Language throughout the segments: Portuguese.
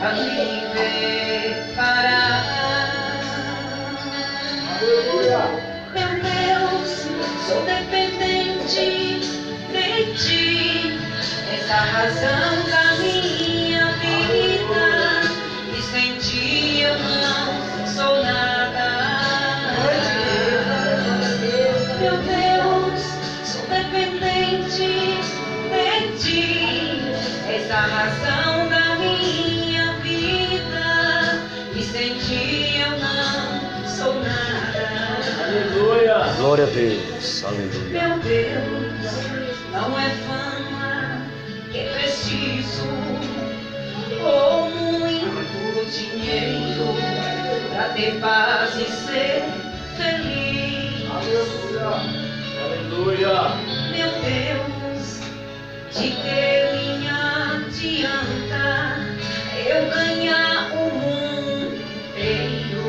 a liberará. Meu Deus, sou dependente de ti, és a razão da minha vida, e sem ti eu não sou nada. Meu Deus, sou dependente de ti, és a razão da minha vida, e sem ti eu não sou nada. Aleluia. Glória a Deus. Aleluia. Meu Deus, não é fama que preciso, ou muito dinheiro, pra ter paz e ser feliz. Aleluia. Meu Deus, de que me adianta eu ganhar o mundo inteiro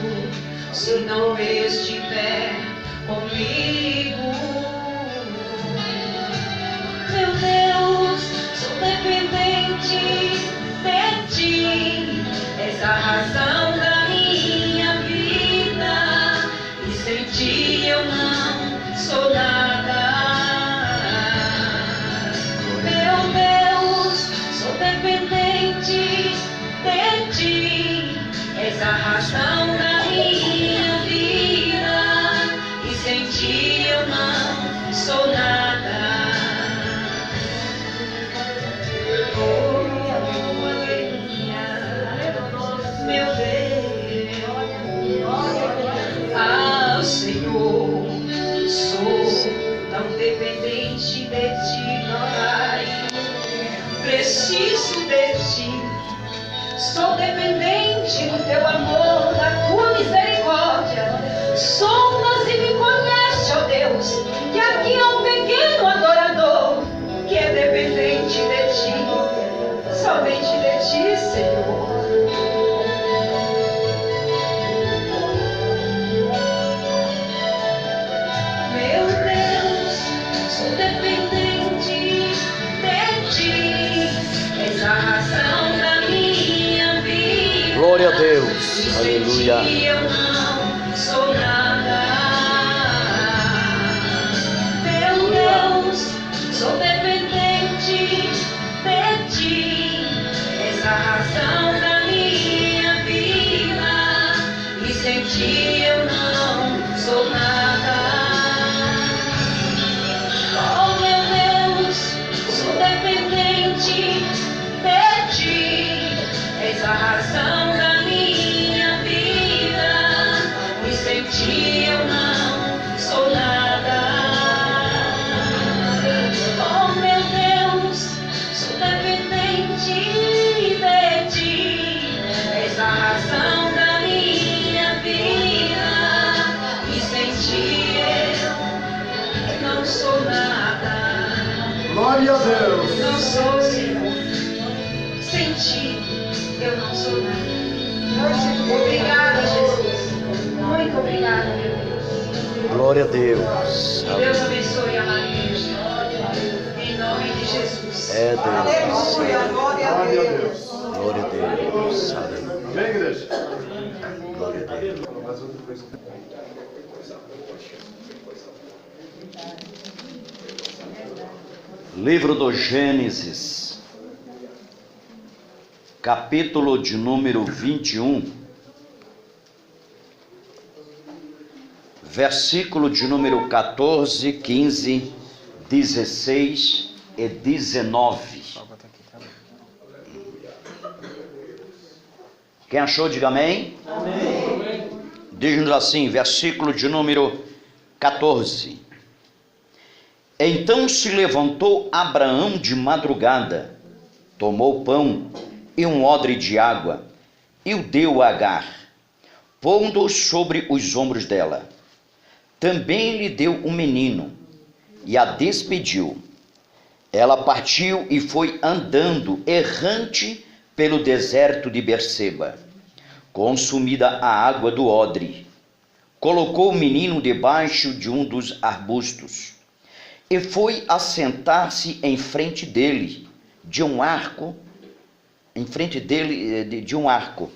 se não estiver comigo? Meu Deus, sou dependente de ti, és a razão da minha vida, e sem ti eu não sou nada. Meu Deus, sou dependente de ti, és a razão da minha vida, e sem ti eu não sou nada. Oh, aleluia, meu Deus. Ah, Senhor, sou tão dependente de ti, Pai. Preciso de ti, sou dependente do teu amor, da tua misericórdia. Sondas e me conhece, ó Deus, que aqui há um pequeno adorador que é dependente de ti, somente de ti, Senhor. Meu Deus, sou dependente de ti, és a razão da minha vida. Glória a Deus. Aleluia. Aleluia. Eu não sou nada. Meu Deus, sou dependente de ti, és a razão da minha vida, e sem ti eu não sou nada. Oh, meu Deus, sou dependente de ti, és a razão da minha vida, e sem ti eu não sou nada. Oh, meu Deus, sou dependente de ti, és a razão da minha vida, e sem ti eu não sou nada. Glória a Deus. Não sou, Senhor. Sem ti eu não sou nada. Obrigada, Jesus. Muito obrigada, meu Deus. Glória a Deus. Deus abençoe a Maria. Em nome de Jesus. É Deus. Glória a Deus. Glória a Deus. Aleluia. Vem, igreja. Glória a Deus. Livro do Gênesis, capítulo de número 21, versículo de número 14, 15, 16 e 19. Quem achou, diga amém. Amém. Diz-nos assim, versículo de número 14. Então se levantou Abraão de madrugada, tomou pão e um odre de água, e o deu a Agar, pondo-o sobre os ombros dela. Também lhe deu um menino, e a despediu. Ela partiu e foi andando errante pelo deserto de Berseba. Consumida a água do odre, colocou o menino debaixo de um dos arbustos, e foi assentar-se em frente dele, de um arco em frente dele de um arco.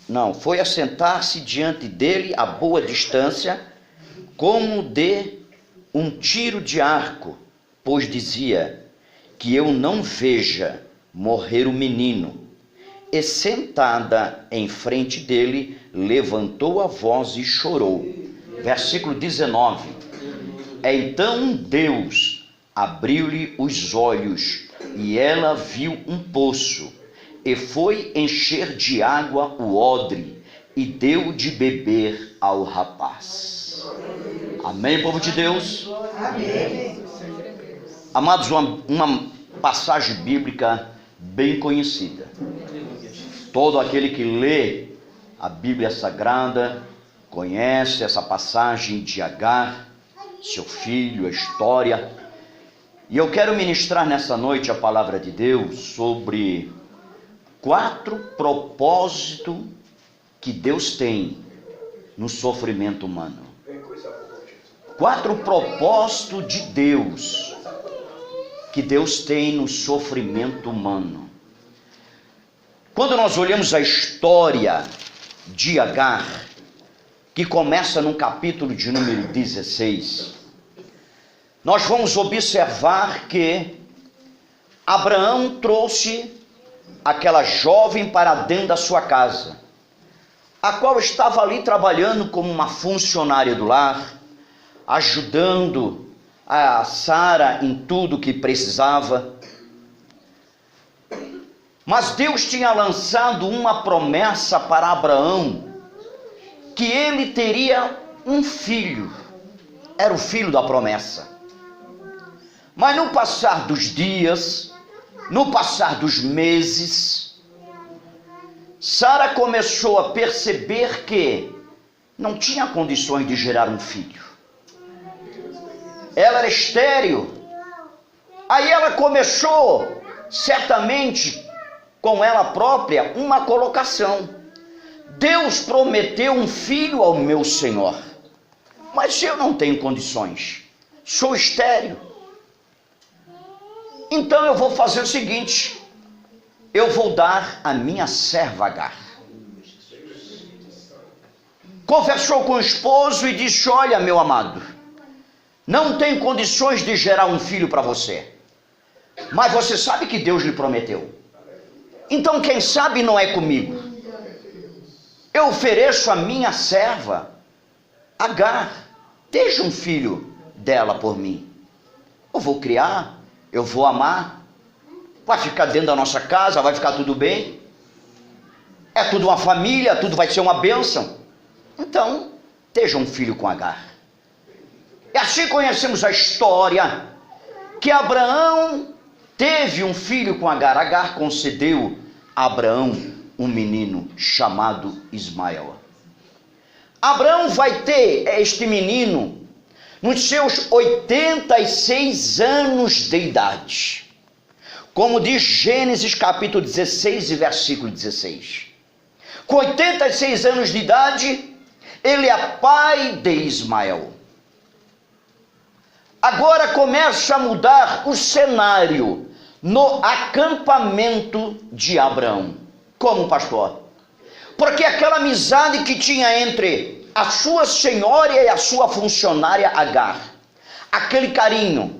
Não, foi assentar-se diante dele a boa distância, como de um tiro de arco, pois dizia: que eu não veja morrer o menino. E sentada em frente dele, levantou a voz e chorou. Versículo 19. Então Deus abriu-lhe os olhos, e ela viu um poço, e foi encher de água o odre, e deu de beber ao rapaz. Amém, povo de Deus? Amém. Amados, uma passagem bíblica bem conhecida. Todo aquele que lê a Bíblia Sagrada conhece essa passagem de Agar, seu filho, a história. E eu quero ministrar nessa noite a palavra de Deus sobre 4 propósitos que Deus tem no sofrimento humano. 4 propósitos de Deus que Deus tem no sofrimento humano. Quando nós olhamos a história de Agar, que começa no capítulo de número 16, nós vamos observar que Abraão trouxe aquela jovem para dentro da sua casa, a qual estava ali trabalhando como uma funcionária do lar, ajudando a Sara em tudo que precisava. Mas Deus tinha lançado uma promessa para Abraão, que ele teria um filho. Era o filho da promessa. Mas no passar dos dias, no passar dos meses, Sara começou a perceber que não tinha condições de gerar um filho. Ela era estéril. Aí ela começou, certamente, com ela própria, uma colocação: Deus prometeu um filho ao meu Senhor, mas eu não tenho condições, sou estéril. Então eu vou fazer o seguinte: eu vou dar a minha serva Agar. Conversou com o esposo e disse: olha, meu amado, não tenho condições de gerar um filho para você, mas você sabe que Deus lhe prometeu. Então quem sabe não é comigo. Eu ofereço a minha serva Agar, deixa um filho dela por mim. Eu vou criar, eu vou amar, vai ficar dentro da nossa casa, vai ficar tudo bem. É tudo uma família, tudo vai ser uma bênção. Então, deixa um filho com Agar. E assim conhecemos a história, que Abraão teve um filho com Agar. Agar concedeu a Abraão um menino chamado Ismael. Abraão vai ter este menino nos seus 86 anos de idade. Como diz Gênesis capítulo 16 e versículo 16. Com 86 anos de idade, ele é pai de Ismael. Agora começa a mudar o cenário no acampamento de Abraão. Como, pastor? Porque aquela amizade que tinha entre a sua senhora e a sua funcionária Agar, aquele carinho,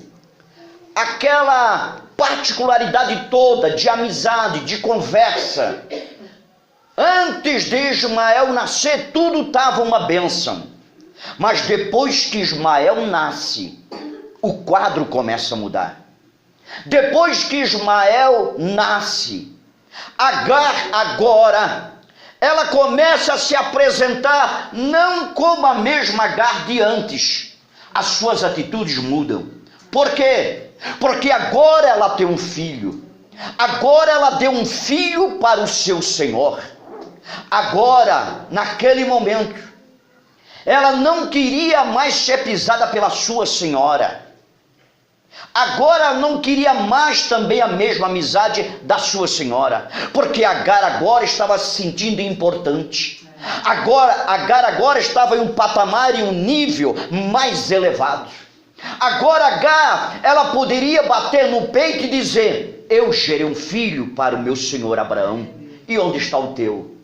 aquela particularidade toda de amizade, de conversa, antes de Ismael nascer, tudo estava uma bênção. Mas depois que Ismael nasce, o quadro começa a mudar. Depois que Ismael nasce, Agar agora, ela começa a se apresentar não como a mesma Agar de antes. As suas atitudes mudam. Por quê? Porque agora ela tem um filho. Agora ela deu um filho para o seu Senhor. Agora, naquele momento, ela não queria mais ser pisada pela sua senhora. Agora não queria mais também a mesma amizade da sua senhora, porque Agar agora estava se sentindo importante. Agar agora estava em um patamar e um nível mais elevado. Agora Agar, ela poderia bater no peito e dizer: eu gerei um filho para o meu senhor Abraão, e onde está o teu?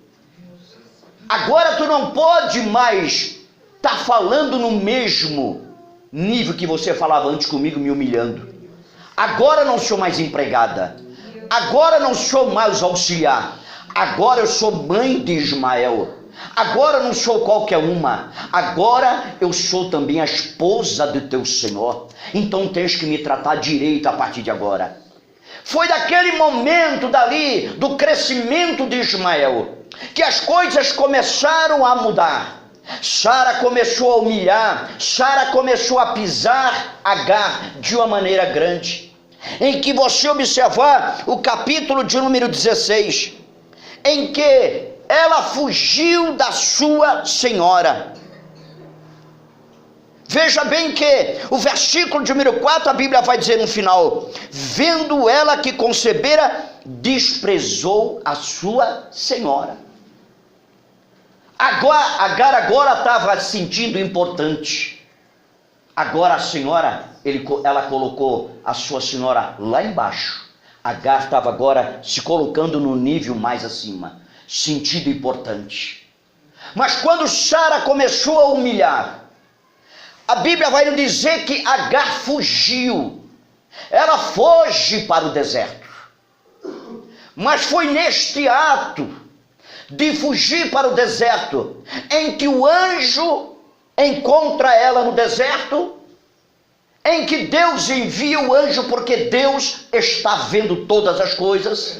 Agora tu não pode mais estar falando no mesmo nível que você falava antes comigo, me humilhando. Agora não sou mais empregada, agora não sou mais auxiliar, agora eu sou mãe de Ismael, agora não sou qualquer uma, agora eu sou também a esposa do teu Senhor, então tens que me tratar direito a partir de agora. Foi daquele momento dali, do crescimento de Ismael, que as coisas começaram a mudar. Sara começou a humilhar, Sara começou a pisar Agar de uma maneira grande. Em que você observar o capítulo de número 16, em que ela fugiu da sua senhora. Veja bem que o versículo de número 4, a Bíblia vai dizer no final: vendo ela que concebera, desprezou a sua senhora. Agar agora estava se sentindo importante. Agora a senhora, ela colocou a sua senhora lá embaixo. Agar estava agora se colocando no nível mais acima, sentido importante. Mas quando Sara começou a humilhar, a Bíblia vai nos dizer que Agar fugiu. Ela foge para o deserto. Mas foi neste ato de fugir para o deserto, em que o anjo encontra ela no deserto, em que Deus envia o anjo, porque Deus está vendo todas as coisas.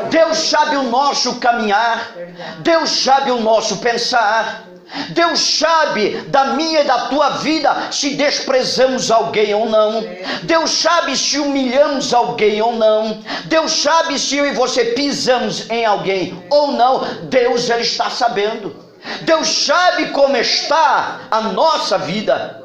Deus sabe o nosso caminhar, Deus sabe o nosso pensar, Deus sabe da minha e da tua vida, se desprezamos alguém ou não. Deus sabe se humilhamos alguém ou não. Deus sabe se eu e você pisamos em alguém ou não. Deus, Ele está sabendo. Deus sabe como está a nossa vida.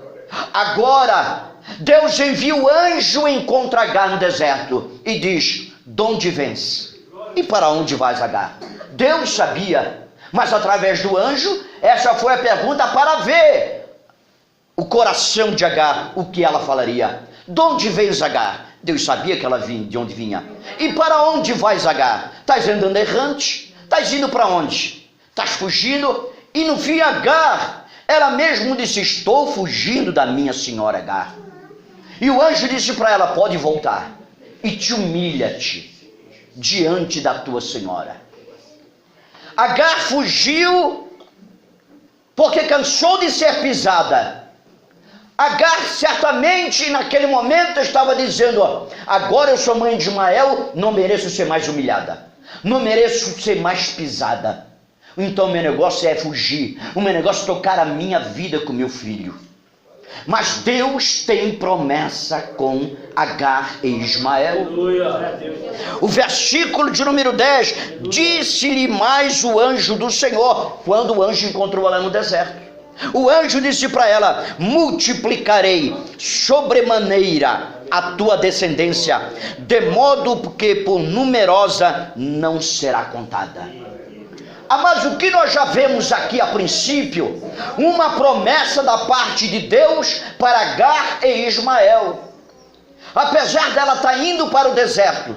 Agora, Deus envia o anjo, encontra Agar no deserto e diz: de onde vens? E para onde vais, Agar? Deus sabia. Mas através do anjo, essa foi a pergunta para ver o coração de Agar, o que ela falaria. De onde vens, Agar? Deus sabia que ela vinha, de onde vinha. E para onde vais, Agar? Estás andando errante? Estás indo para onde? Estás fugindo? E no fim, Agar, ela mesma disse: estou fugindo da minha senhora Agar. E o anjo disse para ela: pode voltar e te humilha-te diante da tua senhora. Agar fugiu porque cansou de ser pisada. Agar certamente naquele momento estava dizendo: agora eu sou mãe de Ismael, não mereço ser mais humilhada, não mereço ser mais pisada. Então meu negócio é fugir, o meu negócio é tocar a minha vida com meu filho. Mas Deus tem promessa com Agar e Ismael. O versículo de número 10, disse-lhe mais o anjo do Senhor, quando o anjo encontrou ela no deserto. O anjo disse para ela: multiplicarei sobremaneira a tua descendência, de modo que por numerosa não será contada. Mas o que nós já vemos aqui a princípio, uma promessa da parte de Deus para Agar e Ismael. Apesar dela estar indo para o deserto,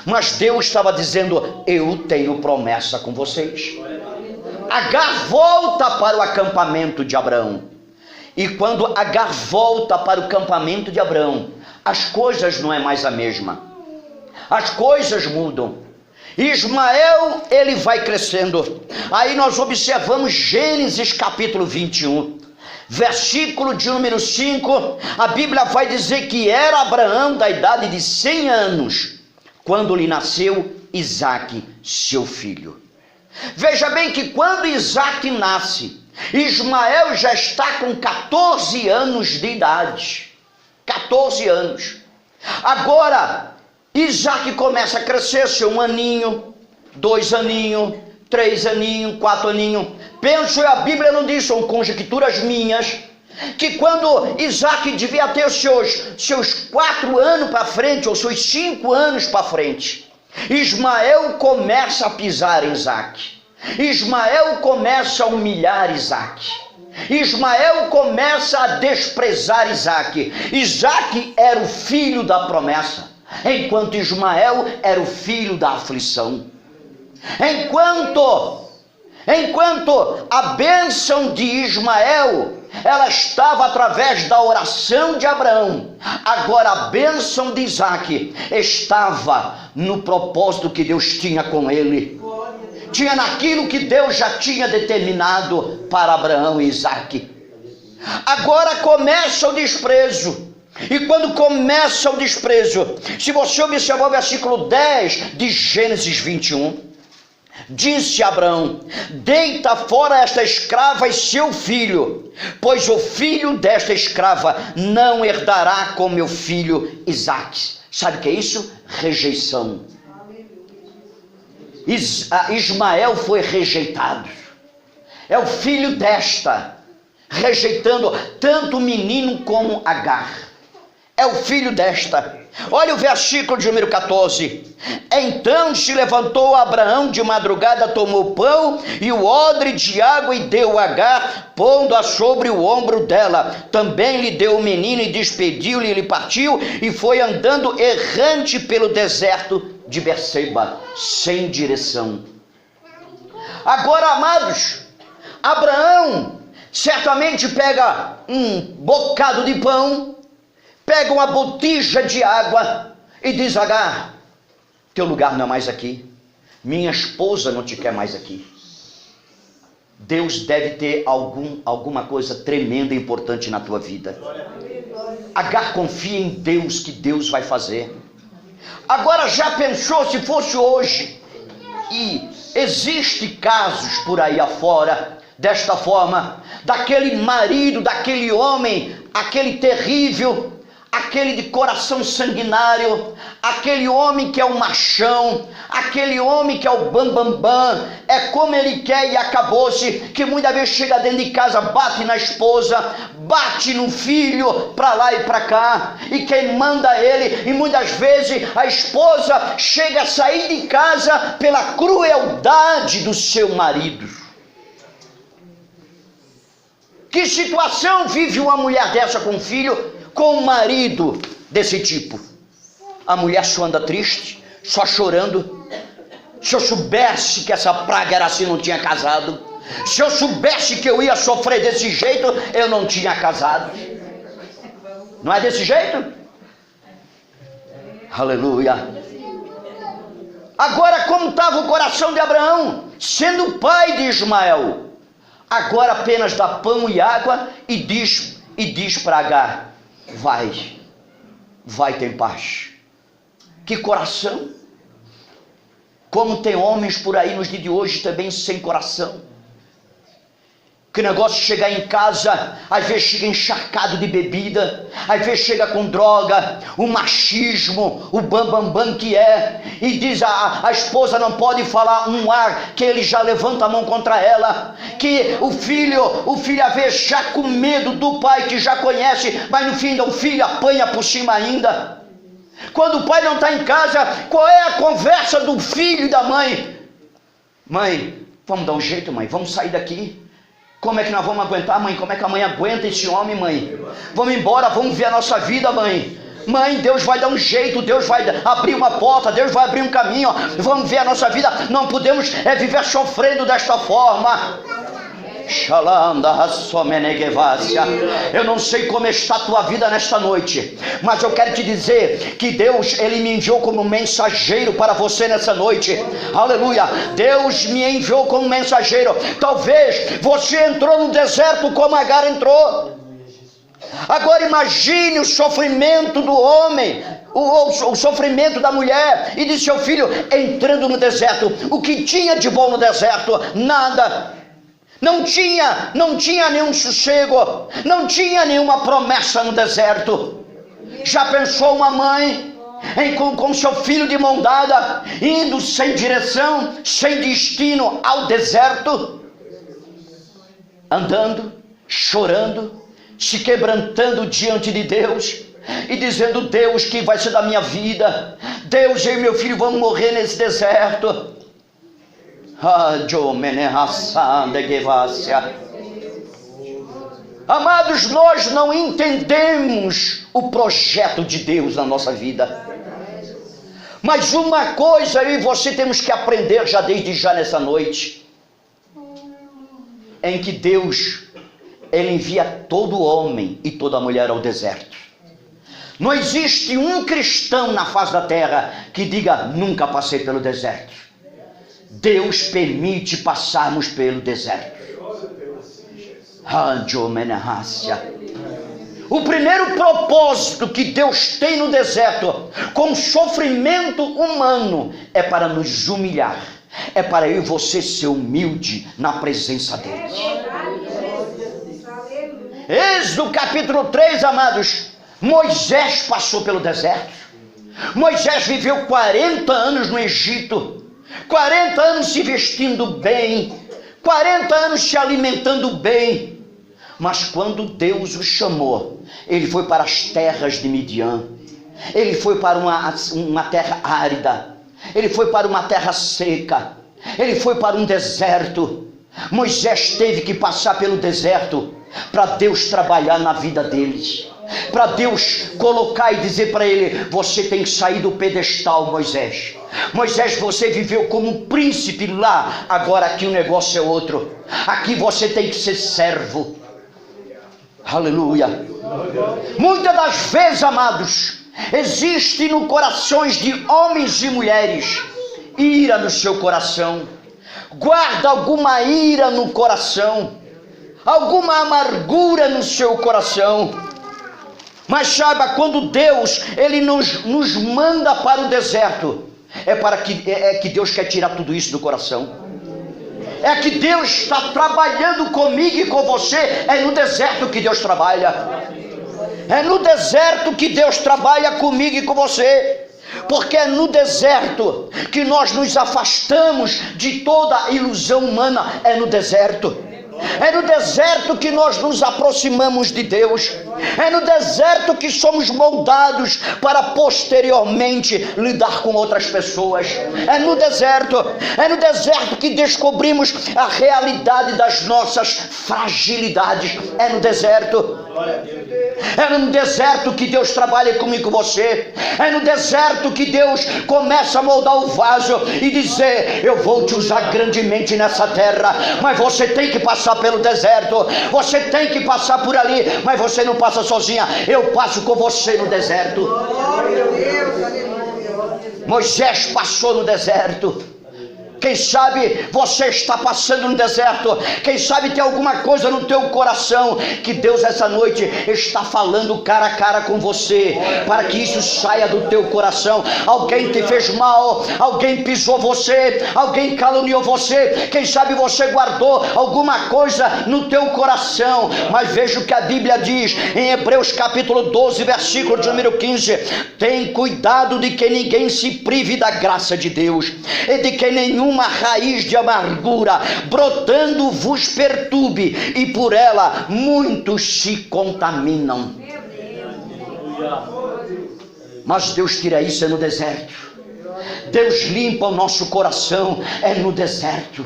mas Deus estava dizendo: eu tenho promessa com vocês. Agar volta para o acampamento de Abraão. E quando Agar volta para o acampamento de Abraão, as coisas não é mais a mesma. As coisas mudam. Ismael, ele vai crescendo. Aí nós observamos Gênesis capítulo 21, versículo de número 5. A Bíblia vai dizer que era Abraão da idade de 100 anos, quando lhe nasceu Isaque, seu filho. Veja bem que quando Isaque nasce, Ismael já está com 14 anos de idade. 14 anos. Agora, Isaque começa a crescer, seu 1 aninho, 2 aninhos, 3 aninhos, 4 aninhos. Penso, a Bíblia não diz, são conjecturas minhas, que quando Isaque devia ter seus 4 anos para frente, ou seus 5 anos para frente, Ismael começa a pisar em Isaque. Ismael começa a humilhar Isaque. Ismael começa a desprezar Isaque. Isaque era o filho da promessa. enquanto Ismael era o filho da aflição. Enquanto a bênção de Ismael, ela estava através da oração de Abraão, agora a bênção de Isaque estava no propósito que Deus tinha com ele, tinha naquilo que Deus já tinha determinado para Abraão e Isaque. Agora começa o desprezo. E quando começa o desprezo, se você observar o versículo 10 de Gênesis 21, disse Abraão: deita fora esta escrava e seu filho, pois o filho desta escrava não herdará com meu filho Isaque. Sabe o que é isso? Rejeição. Ismael foi rejeitado. É o filho desta, rejeitando tanto o menino como Agar. É o filho desta. Olha o versículo de número 14. Então se levantou Abraão de madrugada, tomou pão e o odre de água e deu a Agar, pondo-a sobre o ombro dela. Também lhe deu o menino e despediu-lhe, ele partiu e foi andando errante pelo deserto de Berseba, sem direção. Agora, amados, Abraão certamente pega um bocado de pão, pega uma botija de água e diz: Agar, teu lugar não é mais aqui, minha esposa não te quer mais aqui. Deus deve ter alguma coisa tremenda e importante na tua vida. Agar confia em Deus, que Deus vai fazer. Agora, já pensou se fosse hoje? E existe casos por aí afora desta forma, daquele marido, daquele homem, aquele terrível, aquele de coração sanguinário, aquele homem que é o machão, aquele homem que é o bam, é como ele quer e acabou-se, que muitas vezes chega dentro de casa, bate na esposa, bate no filho, para lá e para cá, e quem manda ele, e muitas vezes a esposa chega a sair de casa pela crueldade do seu marido. Que situação vive uma mulher dessa com um filho, com um marido desse tipo? A mulher só anda triste, só chorando. Se eu soubesse que essa praga era assim, não tinha casado. Se eu soubesse que eu ia sofrer desse jeito, eu não tinha casado. Não é desse jeito? Aleluia. Agora, como estava o coração de Abraão, sendo pai de Ismael, agora apenas dá pão e água e diz para Agar: vai ter paz. Que coração! Como tem homens por aí nos dias de hoje também sem coração. Que negócio de chegar em casa, às vezes chega encharcado de bebida, às vezes chega com droga, o machismo, o bam que é, e diz a esposa não pode falar um ar, que ele já levanta a mão contra ela, que o filho às vezes já com medo do pai que já conhece, mas no fim o filho apanha por cima ainda. Quando o pai não está em casa, qual é a conversa do filho e da mãe? Mãe, vamos dar um jeito, mãe, vamos sair daqui. Como é que nós vamos aguentar, mãe? Como é que a mãe aguenta esse homem, mãe? Vamos embora, vamos ver a nossa vida, mãe. Mãe, Deus vai dar um jeito, Deus vai abrir uma porta, Deus vai abrir um caminho. Vamos ver a nossa vida. Não podemos viver sofrendo desta forma. Eu não sei como está a tua vida nesta noite, mas eu quero te dizer que Deus, Ele me enviou como mensageiro para você nessa noite. Aleluia. Deus me enviou como mensageiro. Talvez você entrou no deserto como Agar entrou. Agora imagine o sofrimento do homem, o sofrimento da mulher e de seu filho entrando no deserto. O que tinha de bom no deserto? Nada. Não tinha nenhum sossego, não tinha nenhuma promessa no deserto. Já pensou uma mãe com seu filho de mão dada, indo sem direção, sem destino ao deserto, andando, chorando, se quebrantando diante de Deus e dizendo: Deus, que vai ser da minha vida? Deus, eu e meu filho vamos morrer nesse deserto. Amados, nós não entendemos o projeto de Deus na nossa vida. Mas uma coisa eu e você temos que aprender já desde já nessa noite, em que Deus, Ele envia todo homem e toda mulher ao deserto. Não existe um cristão na face da terra que diga, nunca passei pelo deserto. Deus permite passarmos pelo deserto. O primeiro propósito que Deus tem no deserto, com o sofrimento humano, é para nos humilhar. É para eu e você ser humilde na presença dele. Êxodo capítulo 3, amados. Moisés passou pelo deserto. Moisés viveu 40 anos no Egito. 40 anos se vestindo bem. 40 anos se alimentando bem. Mas quando Deus o chamou, ele foi para as terras de Midian. Ele foi para uma terra árida. Ele foi para uma terra seca. Ele foi para um deserto. Moisés teve que passar pelo deserto para Deus trabalhar na vida deles. Para Deus colocar e dizer para ele, você tem que sair do pedestal, Moisés. Moisés, você viveu como um príncipe lá, agora aqui o negócio é outro. Aqui você tem que ser servo. Aleluia. Muitas das vezes, amados, existe no corações de homens e mulheres ira no seu coração. Guarda alguma ira no coração, alguma amargura no seu coração. Mas saiba, quando Deus ele nos manda para o deserto, é que Deus quer tirar tudo isso do coração. É que Deus está trabalhando comigo e com você. É no deserto que Deus trabalha. É no deserto que Deus trabalha comigo e com você. Porque é no deserto que nós nos afastamos de toda ilusão humana. É no deserto. É no deserto que nós nos aproximamos de Deus. É no deserto que somos moldados para posteriormente lidar com outras pessoas. É no deserto que descobrimos a realidade das nossas fragilidades. É no deserto. É no deserto que Deus trabalha comigo e com você. É no deserto que Deus começa a moldar o vaso e dizer, eu vou te usar grandemente nessa terra, mas você tem que passar pelo deserto, você tem que passar por ali, mas você não passa sozinha, eu passo com você no deserto. Moisés passou no deserto. Quem sabe você está passando no deserto. Quem sabe tem alguma coisa no teu coração que Deus essa noite está falando cara a cara com você, para que isso saia do teu coração. Alguém te fez mal, alguém pisou você, alguém caluniou você. Quem sabe você guardou alguma coisa no teu coração. Mas veja o que a Bíblia diz em Hebreus capítulo 12, versículo de número 15. Tem cuidado de que ninguém se prive da graça de Deus, e de que nenhuma raiz de amargura brotando vos perturbe, e por ela muitos se contaminam. Mas Deus tira isso é no deserto. Deus limpa o nosso coração é no deserto.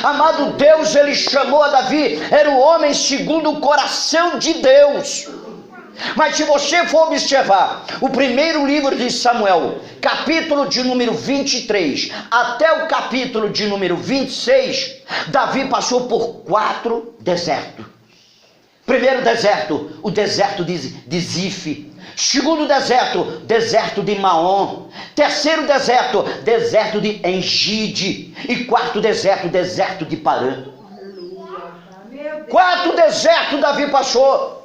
Amado, Deus ele chamou a Davi, era o homem segundo o coração de Deus. Mas se você for observar o primeiro livro de Samuel, capítulo de número 23 até o capítulo de número 26, Davi passou por 4 desertos. Primeiro deserto, o deserto de Zif. Segundo deserto, deserto de Maom. Terceiro deserto, deserto de Engide. E quarto deserto, deserto de Parã. 4 desertos Davi passou.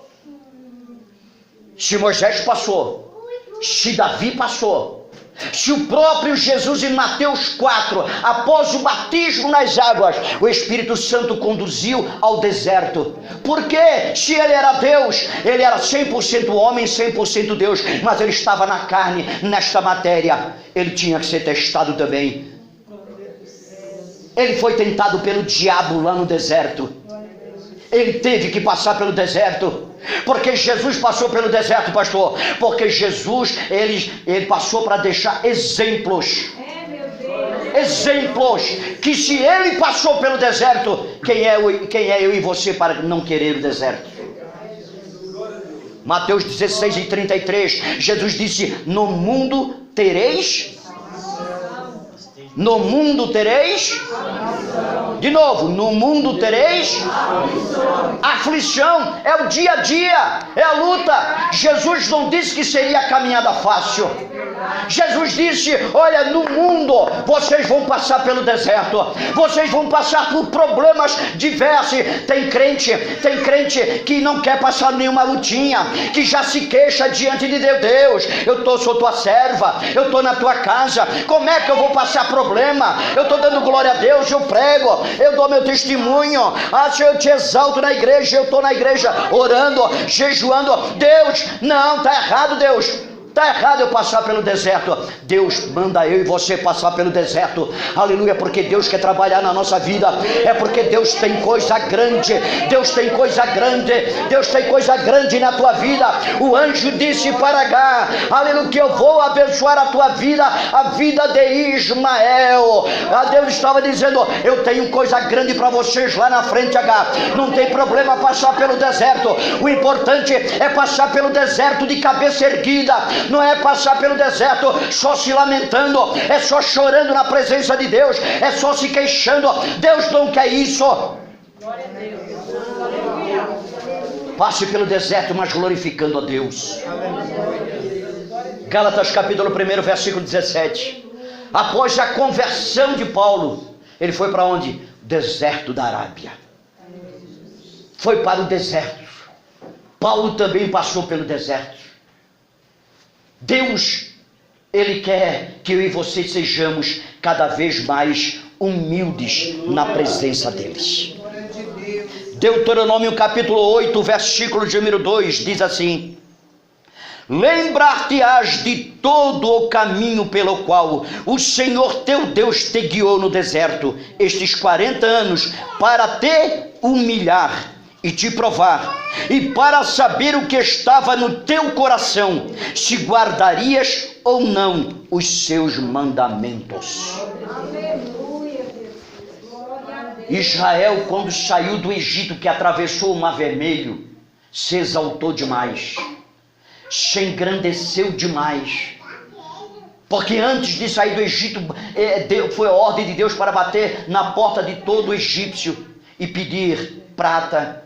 Se Moisés passou, se Davi passou, se o próprio Jesus em Mateus 4, após o batismo nas águas, o Espírito Santo conduziu ao deserto. Porque se ele era Deus, ele era 100% homem, 100% Deus, mas ele estava na carne, nesta matéria, ele tinha que ser testado também. Ele foi tentado pelo diabo lá no deserto. Ele teve que passar pelo deserto. Porque Jesus passou pelo deserto, pastor. Porque Jesus, ele passou para deixar exemplos. Exemplos. Que se ele passou pelo deserto, quem é eu e você para não querer o deserto? Mateus 16 e 33, Jesus disse, no mundo tereis No mundo tereis. De novo, no mundo tereis aflição. É o dia a dia, é a luta. Jesus não disse que seria a caminhada fácil. Jesus disse: olha, no mundo vocês vão passar pelo deserto, vocês vão passar por problemas diversos. Tem crente que não quer passar nenhuma lutinha, que já se queixa diante de Deus. Sou tua serva, eu estou na tua casa, como é que eu vou passar problema? Eu estou dando glória a Deus, eu prego, eu dou meu testemunho, eu te exalto na igreja, eu estou na igreja orando, jejuando. Deus, não, está errado, Deus. Está errado eu passar pelo deserto. Deus manda eu e você passar pelo deserto. Aleluia, porque Deus quer trabalhar na nossa vida. É porque Deus tem coisa grande. Deus tem coisa grande. Deus tem coisa grande na tua vida. O anjo disse para Agar: aleluia, que eu vou abençoar a tua vida, a vida de Ismael. Deus estava dizendo: eu tenho coisa grande para vocês lá na frente, Agar. Não tem problema passar pelo deserto. O importante é passar pelo deserto de cabeça erguida. Não é passar pelo deserto só se lamentando, é só chorando na presença de Deus, é só se queixando. Deus não quer isso. Glória a Deus. Passe pelo deserto, mas glorificando a Deus. Gálatas capítulo 1, versículo 17. Após a conversão de Paulo, ele foi para onde? Deserto da Arábia. Foi para o deserto. Paulo também passou pelo deserto. Deus, Ele quer que eu e você sejamos cada vez mais humildes na presença deles. Deuteronômio capítulo 8, versículo de número 2, diz assim: lembrar-te-ás de todo o caminho pelo qual o Senhor teu Deus te guiou no deserto estes 40 anos, para te humilhar e te provar, e para saber o que estava no teu coração, se guardarias ou não os seus mandamentos. Israel, quando saiu do Egito, que atravessou o Mar Vermelho, se exaltou demais, se engrandeceu demais, porque antes de sair do Egito, foi a ordem de Deus para bater na porta de todo egípcio e pedir prata,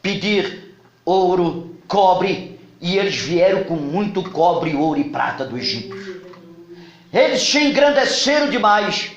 pedir ouro, cobre, e eles vieram com muito cobre, ouro e prata do Egito. Eles se engrandeceram demais.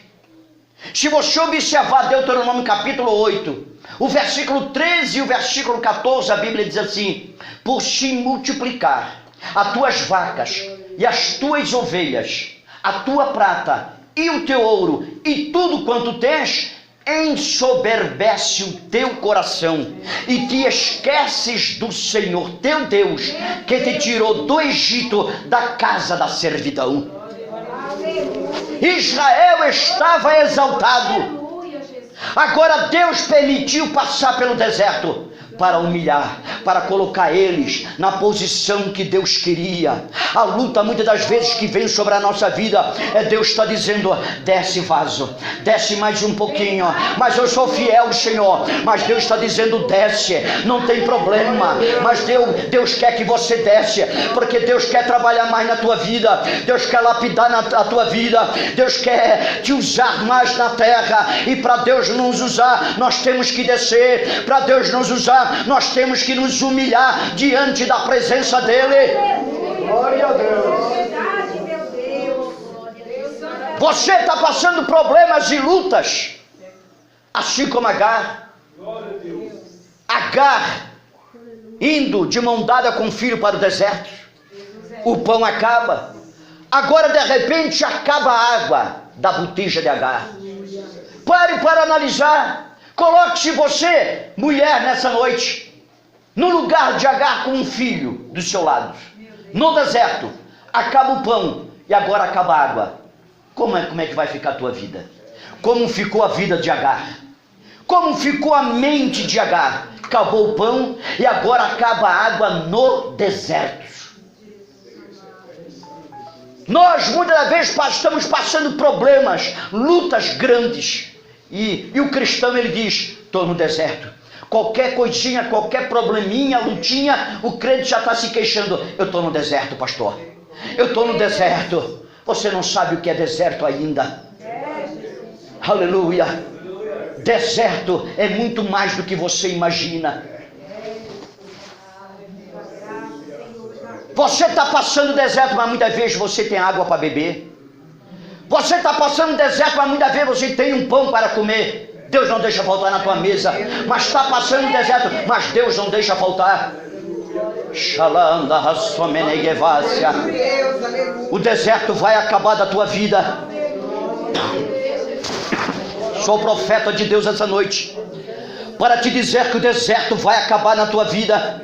Se você observar Deuteronômio capítulo 8, o versículo 13 e o versículo 14, a Bíblia diz assim: por se multiplicar as tuas vacas e as tuas ovelhas, a tua prata e o teu ouro e tudo quanto tens, ensoberbece o teu coração e te esqueces do Senhor teu Deus, que te tirou do Egito, da casa da servidão. Israel estava exaltado. Agora Deus permitiu passar pelo deserto para humilhar, para colocar eles na posição que Deus queria. A luta muitas das vezes que vem sobre a nossa vida, Deus está dizendo: desce vaso, desce mais um pouquinho, mas eu sou fiel, Senhor. Mas Deus está dizendo: desce, não tem problema, mas Deus quer que você desce, porque Deus quer trabalhar mais na tua vida, Deus quer lapidar a tua vida, Deus quer te usar mais na terra. E para Deus nos usar, nós temos que descer. Para Deus nos usar, nós temos que nos humilhar diante da presença dele. Glória a Deus. Você está passando problemas e lutas, assim como Agar. Agar indo de mão dada com o filho para o deserto. O pão acaba. Agora de repente acaba a água da botija de Agar. Pare para analisar. Coloque-se você, mulher, nessa noite, no lugar de Agar, com um filho do seu lado, no deserto. Acaba o pão e agora acaba a água. Como é que vai ficar a tua vida? Como ficou a vida de Agar? Como ficou a mente de Agar? Acabou o pão e agora acaba a água no deserto. Nós muitas vezes estamos passando problemas, lutas grandes. E o cristão, ele diz: estou no deserto. Qualquer coisinha, qualquer probleminha, lutinha, o crente já está se queixando: eu estou no deserto, pastor. Eu estou no deserto. Você não sabe o que é deserto ainda. Aleluia. Deserto é muito mais do que você imagina. Você está passando deserto, mas muitas vezes você tem água para beber. Você está passando deserto, mas muitas vezes você tem um pão para comer. Deus não deixa faltar na tua mesa. Mas está passando deserto, mas Deus não deixa faltar. O deserto vai acabar da tua vida. Sou profeta de Deus essa noite para te dizer que o deserto vai acabar na tua vida.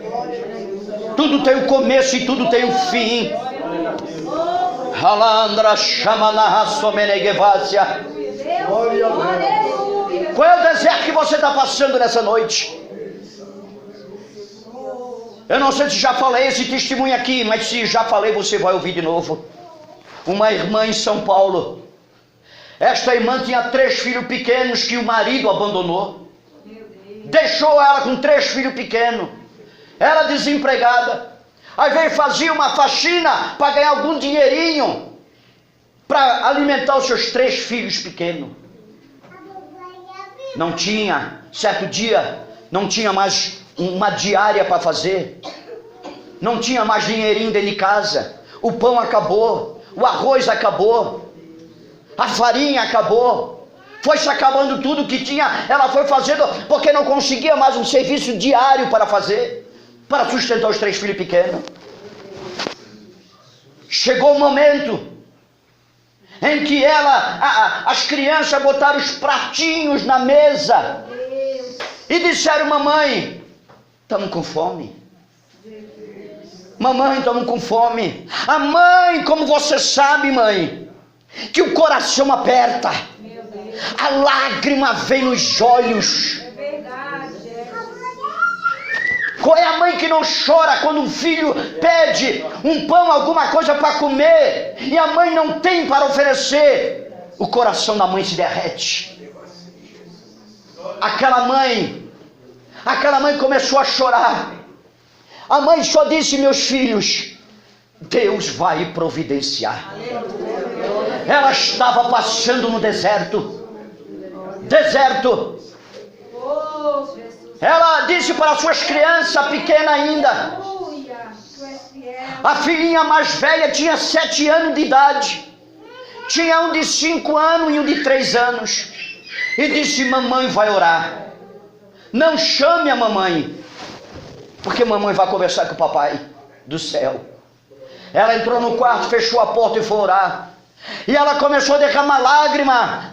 Tudo tem um começo e tudo tem um fim. Qual é o deserto que você está passando nessa noite? Eu não sei se já falei esse testemunho aqui, mas se já falei, você vai ouvir de novo. Uma irmã em São Paulo. Esta irmã tinha 3 filhos pequenos que o marido abandonou. Deixou ela com 3 filhos pequenos. Era desempregada. Aí veio fazer uma faxina para ganhar algum dinheirinho para alimentar os seus 3 filhos pequenos. Não tinha, certo dia, não tinha mais uma diária para fazer. Não tinha mais dinheirinho dentro de casa. O pão acabou, o arroz acabou, a farinha acabou. Foi se acabando tudo que tinha. Ela foi fazendo porque não conseguia mais um serviço diário para fazer, para sustentar os 3 filhos pequenos. Chegou o momento em que as crianças botaram os pratinhos na mesa e disseram: mamãe, estamos com fome. Mamãe, estamos com fome. A mãe, como você sabe, mãe, que o coração aperta, a lágrima vem nos olhos. Qual é a mãe que não chora quando um filho pede um pão, alguma coisa para comer, e a mãe não tem para oferecer? O coração da mãe se derrete. Aquela mãe começou a chorar. A mãe só disse: meus filhos, Deus vai providenciar. Ela estava passando no deserto. Ela disse para suas crianças pequenas ainda. A filhinha mais velha tinha 7 anos de idade. Tinha um de 5 anos e um de 3 anos. E disse: mamãe vai orar. Não chame a mamãe, porque mamãe vai conversar com o papai do céu. Ela entrou no quarto, fechou a porta e foi orar. E ela começou a derramar lágrima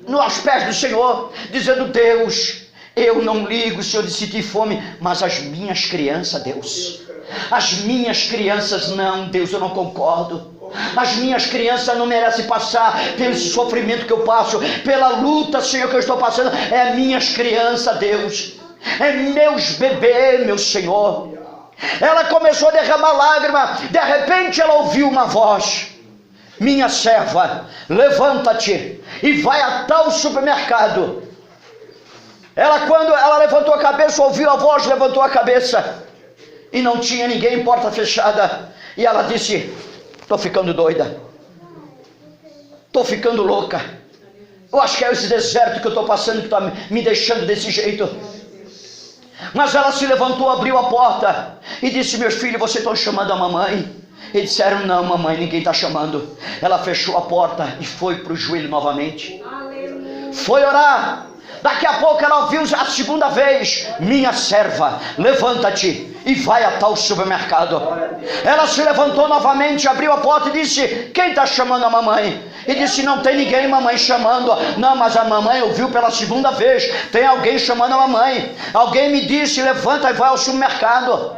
nos pés do Senhor, dizendo: Deus, eu não ligo se eu sentir fome, mas as minhas crianças, Deus, as minhas crianças não, Deus, eu não concordo. As minhas crianças não merecem passar pelo sofrimento que eu passo, pela luta, Senhor, que eu estou passando. É minhas crianças, Deus, é meus bebês, meu Senhor. Ela começou a derramar lágrima. De repente ela ouviu uma voz: minha serva, levanta-te e vai a tal supermercado. Quando ela levantou a cabeça, ouviu a voz, levantou a cabeça e não tinha ninguém, porta fechada. E ela disse: estou ficando doida, estou ficando louca. Eu acho que é esse deserto que eu estou passando que está me deixando desse jeito. Mas ela se levantou, abriu a porta e disse: meus filhos, vocês estão chamando a mamãe? E disseram: não, mamãe, ninguém está chamando. Ela fechou a porta e foi para o joelho novamente. Foi orar. Daqui a pouco ela ouviu a segunda vez: minha serva, levanta-te e vai a tal supermercado. Ela se levantou novamente, abriu a porta e disse: quem está chamando a mamãe? E disse: não tem ninguém, mamãe, chamando. Não, mas a mamãe ouviu pela segunda vez: tem alguém chamando a mamãe. Alguém me disse: levanta e vai ao supermercado.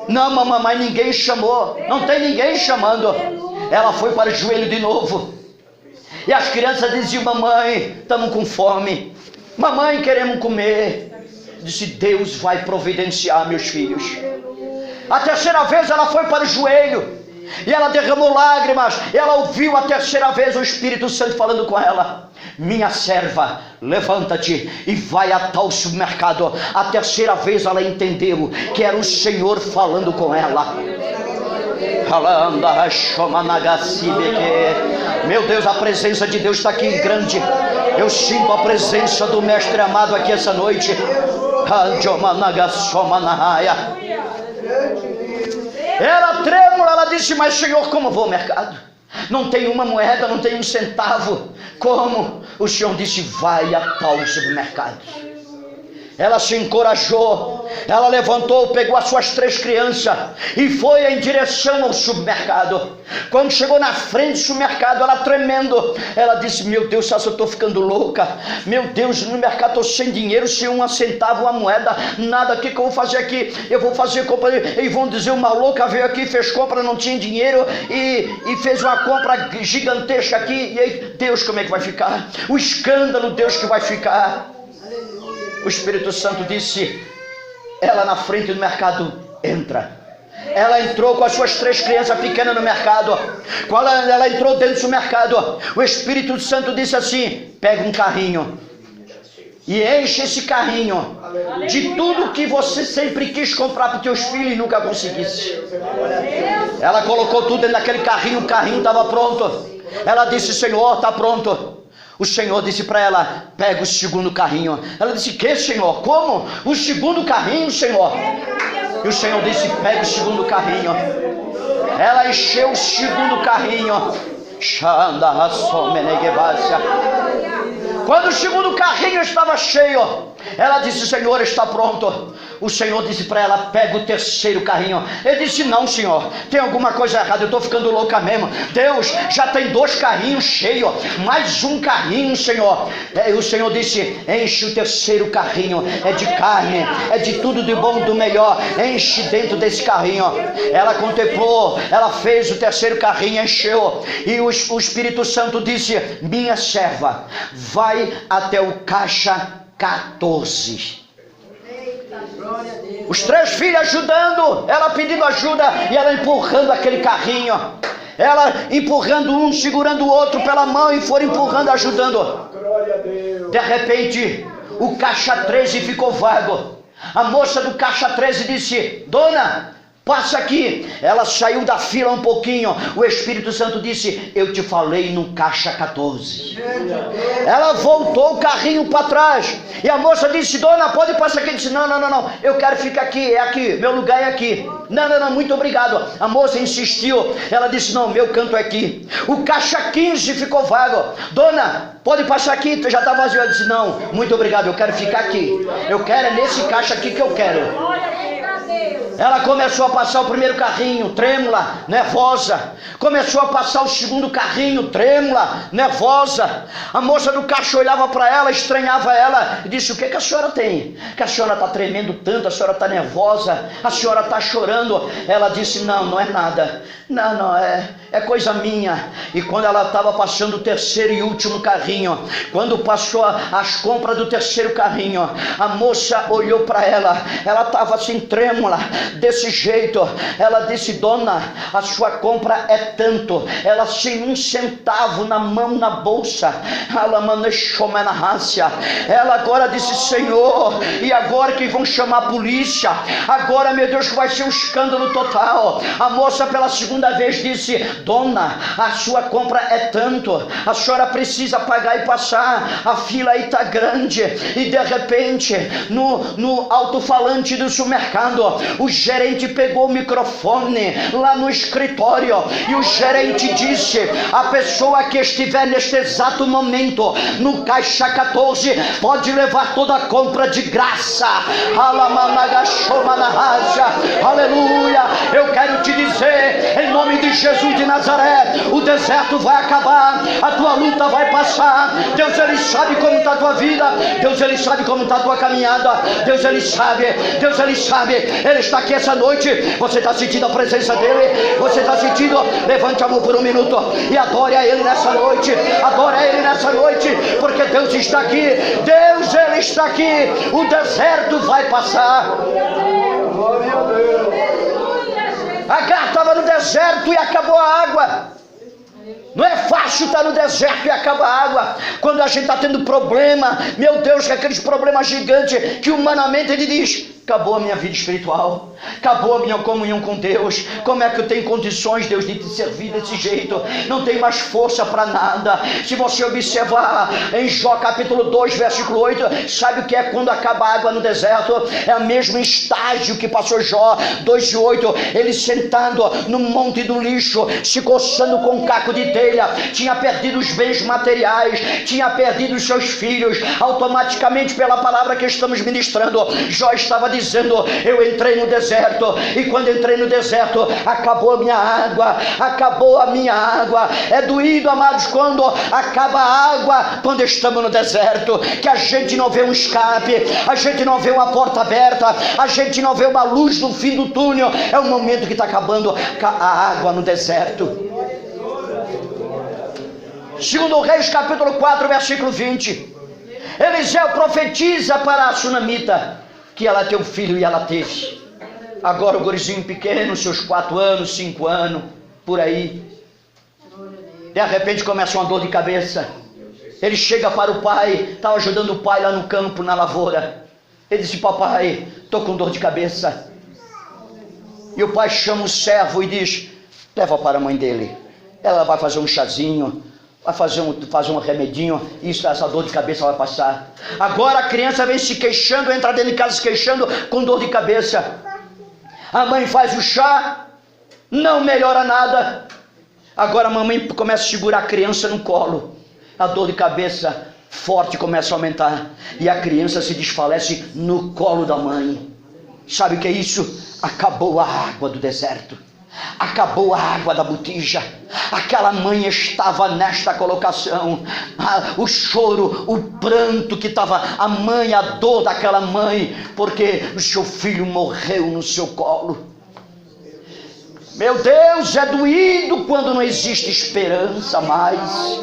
Não, mamãe, ninguém chamou, não tem ninguém chamando. Ela foi para o joelho de novo. E as crianças diziam: mamãe, estamos com fome. Mamãe, queremos comer. Disse: Deus vai providenciar, meus filhos. A terceira vez ela foi para o joelho e ela derramou lágrimas. Ela ouviu a terceira vez o Espírito Santo falando com ela: minha serva, levanta-te e vai a tal supermercado. A terceira vez ela entendeu que era o Senhor falando com ela. Meu Deus, a presença de Deus está aqui em grande. Eu sinto a presença do Mestre amado aqui essa noite. Ela trêmula, ela disse: mas Senhor, como vou ao mercado? Não tem uma moeda, não tem um centavo. Como? O Senhor disse: vai a tal supermercado. Ela se encorajou, ela levantou, pegou as suas 3 crianças e foi em direção ao supermercado. Quando chegou na frente do supermercado, ela tremendo, ela disse: meu Deus, eu estou ficando louca. Meu Deus, no mercado estou sem dinheiro, sem um centavo, uma moeda, nada. O que eu vou fazer aqui? Eu vou fazer compra, e vão dizer: uma louca veio aqui, fez compra, não tinha dinheiro e fez uma compra gigantesca aqui. E aí, Deus, como é que vai ficar? O escândalo, Deus, que vai ficar. O Espírito Santo disse: ela na frente do mercado, entra. Ela entrou com as suas 3 crianças pequenas no mercado. Quando ela entrou dentro do mercado, o Espírito Santo disse assim: pega um carrinho e enche esse carrinho de tudo que você sempre quis comprar para os teus filhos e nunca conseguisse. Ela colocou tudo dentro daquele carrinho, o carrinho estava pronto. Ela disse: Senhor, está pronto. O Senhor disse para ela: pega o segundo carrinho. Ela disse: que, Senhor? Como? O segundo carrinho, Senhor? E o Senhor disse: pega o segundo carrinho. Ela encheu o segundo carrinho. Quando o segundo carrinho estava cheio, ela disse: Senhor, está pronto. O Senhor disse para ela: pega o terceiro carrinho. Ele disse: não, Senhor, tem alguma coisa errada, eu estou ficando louca mesmo. Deus, já tem 2 carrinhos cheios, mais um carrinho, Senhor. E o Senhor disse: enche o terceiro carrinho, é de carne, é de tudo de bom, do melhor, enche dentro desse carrinho. Ela contemplou, ela fez o terceiro carrinho, encheu. E o Espírito Santo disse: minha serva, vai até o caixa 14. Os 3 filhos ajudando, ela pedindo ajuda e ela empurrando aquele carrinho. Ela empurrando um, segurando o outro pela mão e foram empurrando, ajudando. De repente, o caixa 13 ficou vago. A moça do caixa 13 disse: dona, passa aqui. Ela saiu da fila um pouquinho. O Espírito Santo disse: eu te falei no caixa 14. Ela voltou o carrinho para trás. E a moça disse: dona, pode passar aqui. Ele disse: não, eu quero ficar aqui, é aqui, meu lugar é aqui. Não, muito obrigado. A moça insistiu. Ela disse: não, meu canto é aqui. O caixa 15 ficou vago. Dona, pode passar aqui, já está vazio. Ela disse: não, muito obrigado, eu quero ficar aqui. Eu quero, é nesse caixa aqui que eu quero. Ela começou a passar o primeiro carrinho, trêmula, nervosa. Começou a passar o segundo carrinho, trêmula, nervosa. A moça do caixa olhava para ela, estranhava ela e disse: o que a senhora tem? Que a senhora está tremendo tanto, a senhora está nervosa, a senhora está chorando. Ela disse: não é nada. Não, é coisa minha. E quando ela estava passando o terceiro e último carrinho, quando passou as compras do terceiro carrinho, a moça olhou para ela estava assim trêmula, desse jeito. Ela disse: dona, a sua compra é tanto. Ela sem um centavo na mão, na bolsa. Ela agora disse: Senhor, e agora que vão chamar a polícia? Agora, meu Deus, que vai ser um escândalo total. A moça pela segunda vez disse: dona, a sua compra é tanto, a senhora precisa pagar e passar, a fila aí está grande. E de repente, no alto-falante do supermercado, o gerente pegou o microfone lá no escritório e o gerente disse: a pessoa que estiver neste exato momento no caixa 14 pode levar toda a compra de graça. Aleluia. Eu quero te dizer, em nome de Jesus de Nazaré, o deserto vai acabar, a tua luta vai passar. Deus, ele sabe como está a tua vida. Deus, ele sabe como está a tua caminhada. Deus, ele sabe. Ele está aqui essa noite. Você está sentindo a presença dele? Você está sentindo? Levante a mão por um minuto e adore a ele nessa noite. Adore a ele nessa noite, porque Deus está aqui. Deus, ele está aqui. O deserto vai passar. Glória a Deus. Agar estava no deserto e acabou a água. Não é fácil estar no deserto e acabar a água. Quando a gente está tendo problema, meu Deus, que aqueles problemas gigantes que humanamente ele diz: Acabou a minha vida espiritual, acabou a minha comunhão com Deus. Como é que eu tenho condições, Deus, de te servir desse jeito? Não tem mais força para nada. Se você observar em Jó capítulo 2, versículo 8, sabe o que é quando acaba a água no deserto? É o mesmo estágio que passou Jó 2:8, ele sentado no monte do lixo, se coçando com um caco de telha, tinha perdido os bens materiais, tinha perdido os seus filhos. Automaticamente, pela palavra que estamos ministrando, Jó estava dizendo: eu entrei no deserto, e quando entrei no deserto, acabou a minha água, acabou a minha água. É doído, amados, quando acaba a água, quando estamos no deserto, que a gente não vê um escape, a gente não vê uma porta aberta, a gente não vê uma luz no fim do túnel. É o momento que está acabando a água no deserto. Segundo Reis capítulo 4, versículo 20, Eliseu profetiza para a sunamita que ela tem um filho, e ela teve. Agora o gurizinho pequeno, seus 4 anos, 5 anos, por aí, de repente começa uma dor de cabeça. Ele chega para o pai, estava ajudando o pai lá no campo, na lavoura. Ele disse: papai, estou com dor de cabeça. E o pai chama o servo e diz: leva para a mãe dele, ela vai fazer um chazinho, vai fazer um remedinho, e essa dor de cabeça vai passar. Agora a criança vem se queixando, entra dentro de casa se queixando com dor de cabeça. A mãe faz o chá, não melhora nada. Agora a mamãe começa a segurar a criança no colo. A dor de cabeça forte começa a aumentar, e a criança se desfalece no colo da mãe. Sabe o que é isso? Acabou a água do deserto. Acabou a água da botija. Aquela mãe estava nesta colocação. O choro, o pranto que estava, a mãe, a dor daquela mãe, porque o seu filho morreu no seu colo. Meu Deus, é doído quando não existe esperança mais,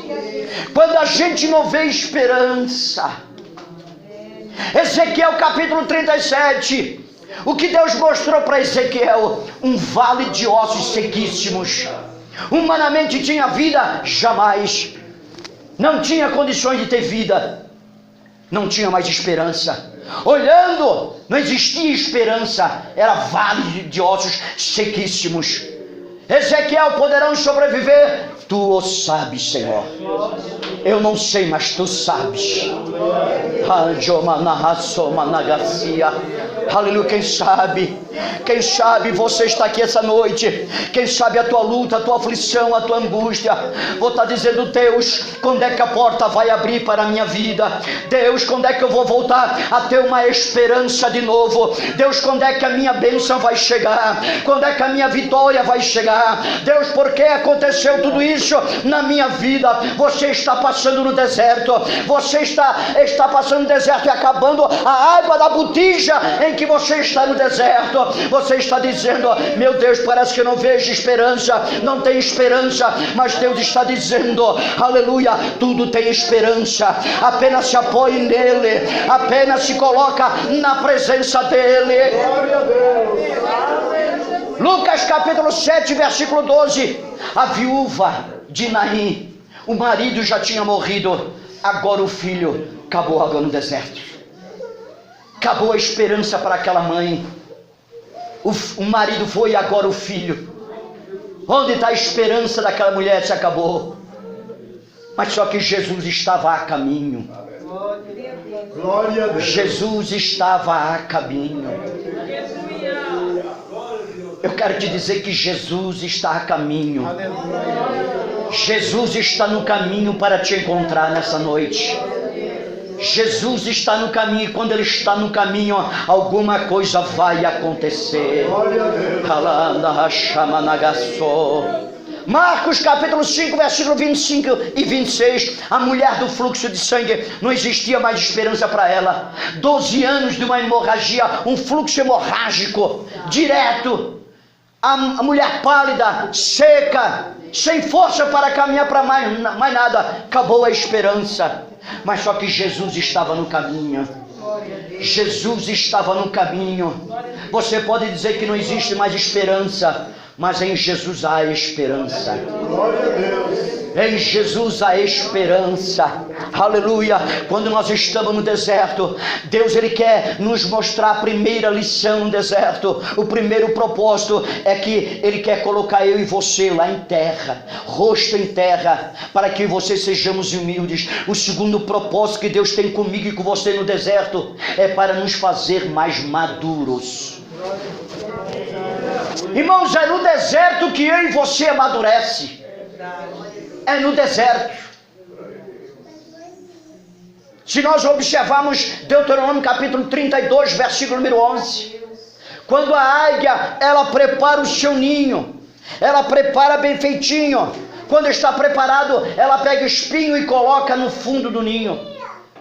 quando a gente não vê esperança. Ezequiel capítulo 37, o que Deus mostrou para Ezequiel? Um vale de ossos sequíssimos. Humanamente tinha vida? Jamais. Não tinha condições de ter vida. Não tinha mais esperança. Olhando, não existia esperança. Era vale de ossos sequíssimos. Ezequiel, poderão sobreviver? Tu o sabes, Senhor. Eu não sei, mas tu sabes. Aleluia. Quem sabe você está aqui essa noite. Quem sabe a tua luta, a tua aflição, a tua angústia. Vou estar dizendo: Deus, quando é que a porta vai abrir para a minha vida? Deus, quando é que eu vou voltar a ter uma esperança de novo? Deus, quando é que a minha bênção vai chegar? Quando é que a minha vitória vai chegar? Deus, por que aconteceu tudo isso na minha vida? Você está passando no deserto. Você está passando no deserto e acabando a água da botija em que você está no deserto. Você está dizendo: meu Deus, parece que eu não vejo esperança, não tem esperança. Mas Deus está dizendo: aleluia, tudo tem esperança. Apenas se apoie nele, apenas se coloca na presença dele. Glória a Deus. Lucas capítulo 7, versículo 12. A viúva de Naim, o marido já tinha morrido, agora o filho. Acabou a água no deserto. Acabou a esperança para aquela mãe. O marido foi, agora o filho. Onde está a esperança daquela mulher? Se acabou. Mas só que Jesus estava a caminho. Glória a Deus. Jesus estava a caminho. Eu quero te dizer que Jesus está a caminho. Jesus está no caminho para te encontrar nessa noite. Jesus está no caminho, e quando Ele está no caminho, alguma coisa vai acontecer. Marcos capítulo 5, versículo 25 e 26. A mulher do fluxo de sangue, não existia mais esperança para ela. 12 anos de uma hemorragia, um fluxo hemorrágico direto. A mulher pálida, seca, sem força para caminhar para mais nada. Acabou a esperança. Mas só que Jesus estava no caminho. Jesus estava no caminho. Você pode dizer que não existe mais esperança. Mas em Jesus há esperança. Glória a Deus. Em Jesus há esperança. Aleluia. Quando nós estamos no deserto, Deus ele quer nos mostrar a primeira lição no deserto. O primeiro propósito é que ele quer colocar eu e você lá em terra, rosto em terra, para que você sejamos humildes. O segundo propósito que Deus tem comigo e com você no deserto é para nos fazer mais maduros. Irmãos, é no deserto que eu e você amadurece. É no deserto. Se nós observarmos Deuteronômio capítulo 32, versículo número 11, quando a águia, ela prepara o seu ninho, ela prepara bem feitinho. Quando está preparado, ela pega o espinho e coloca no fundo do ninho.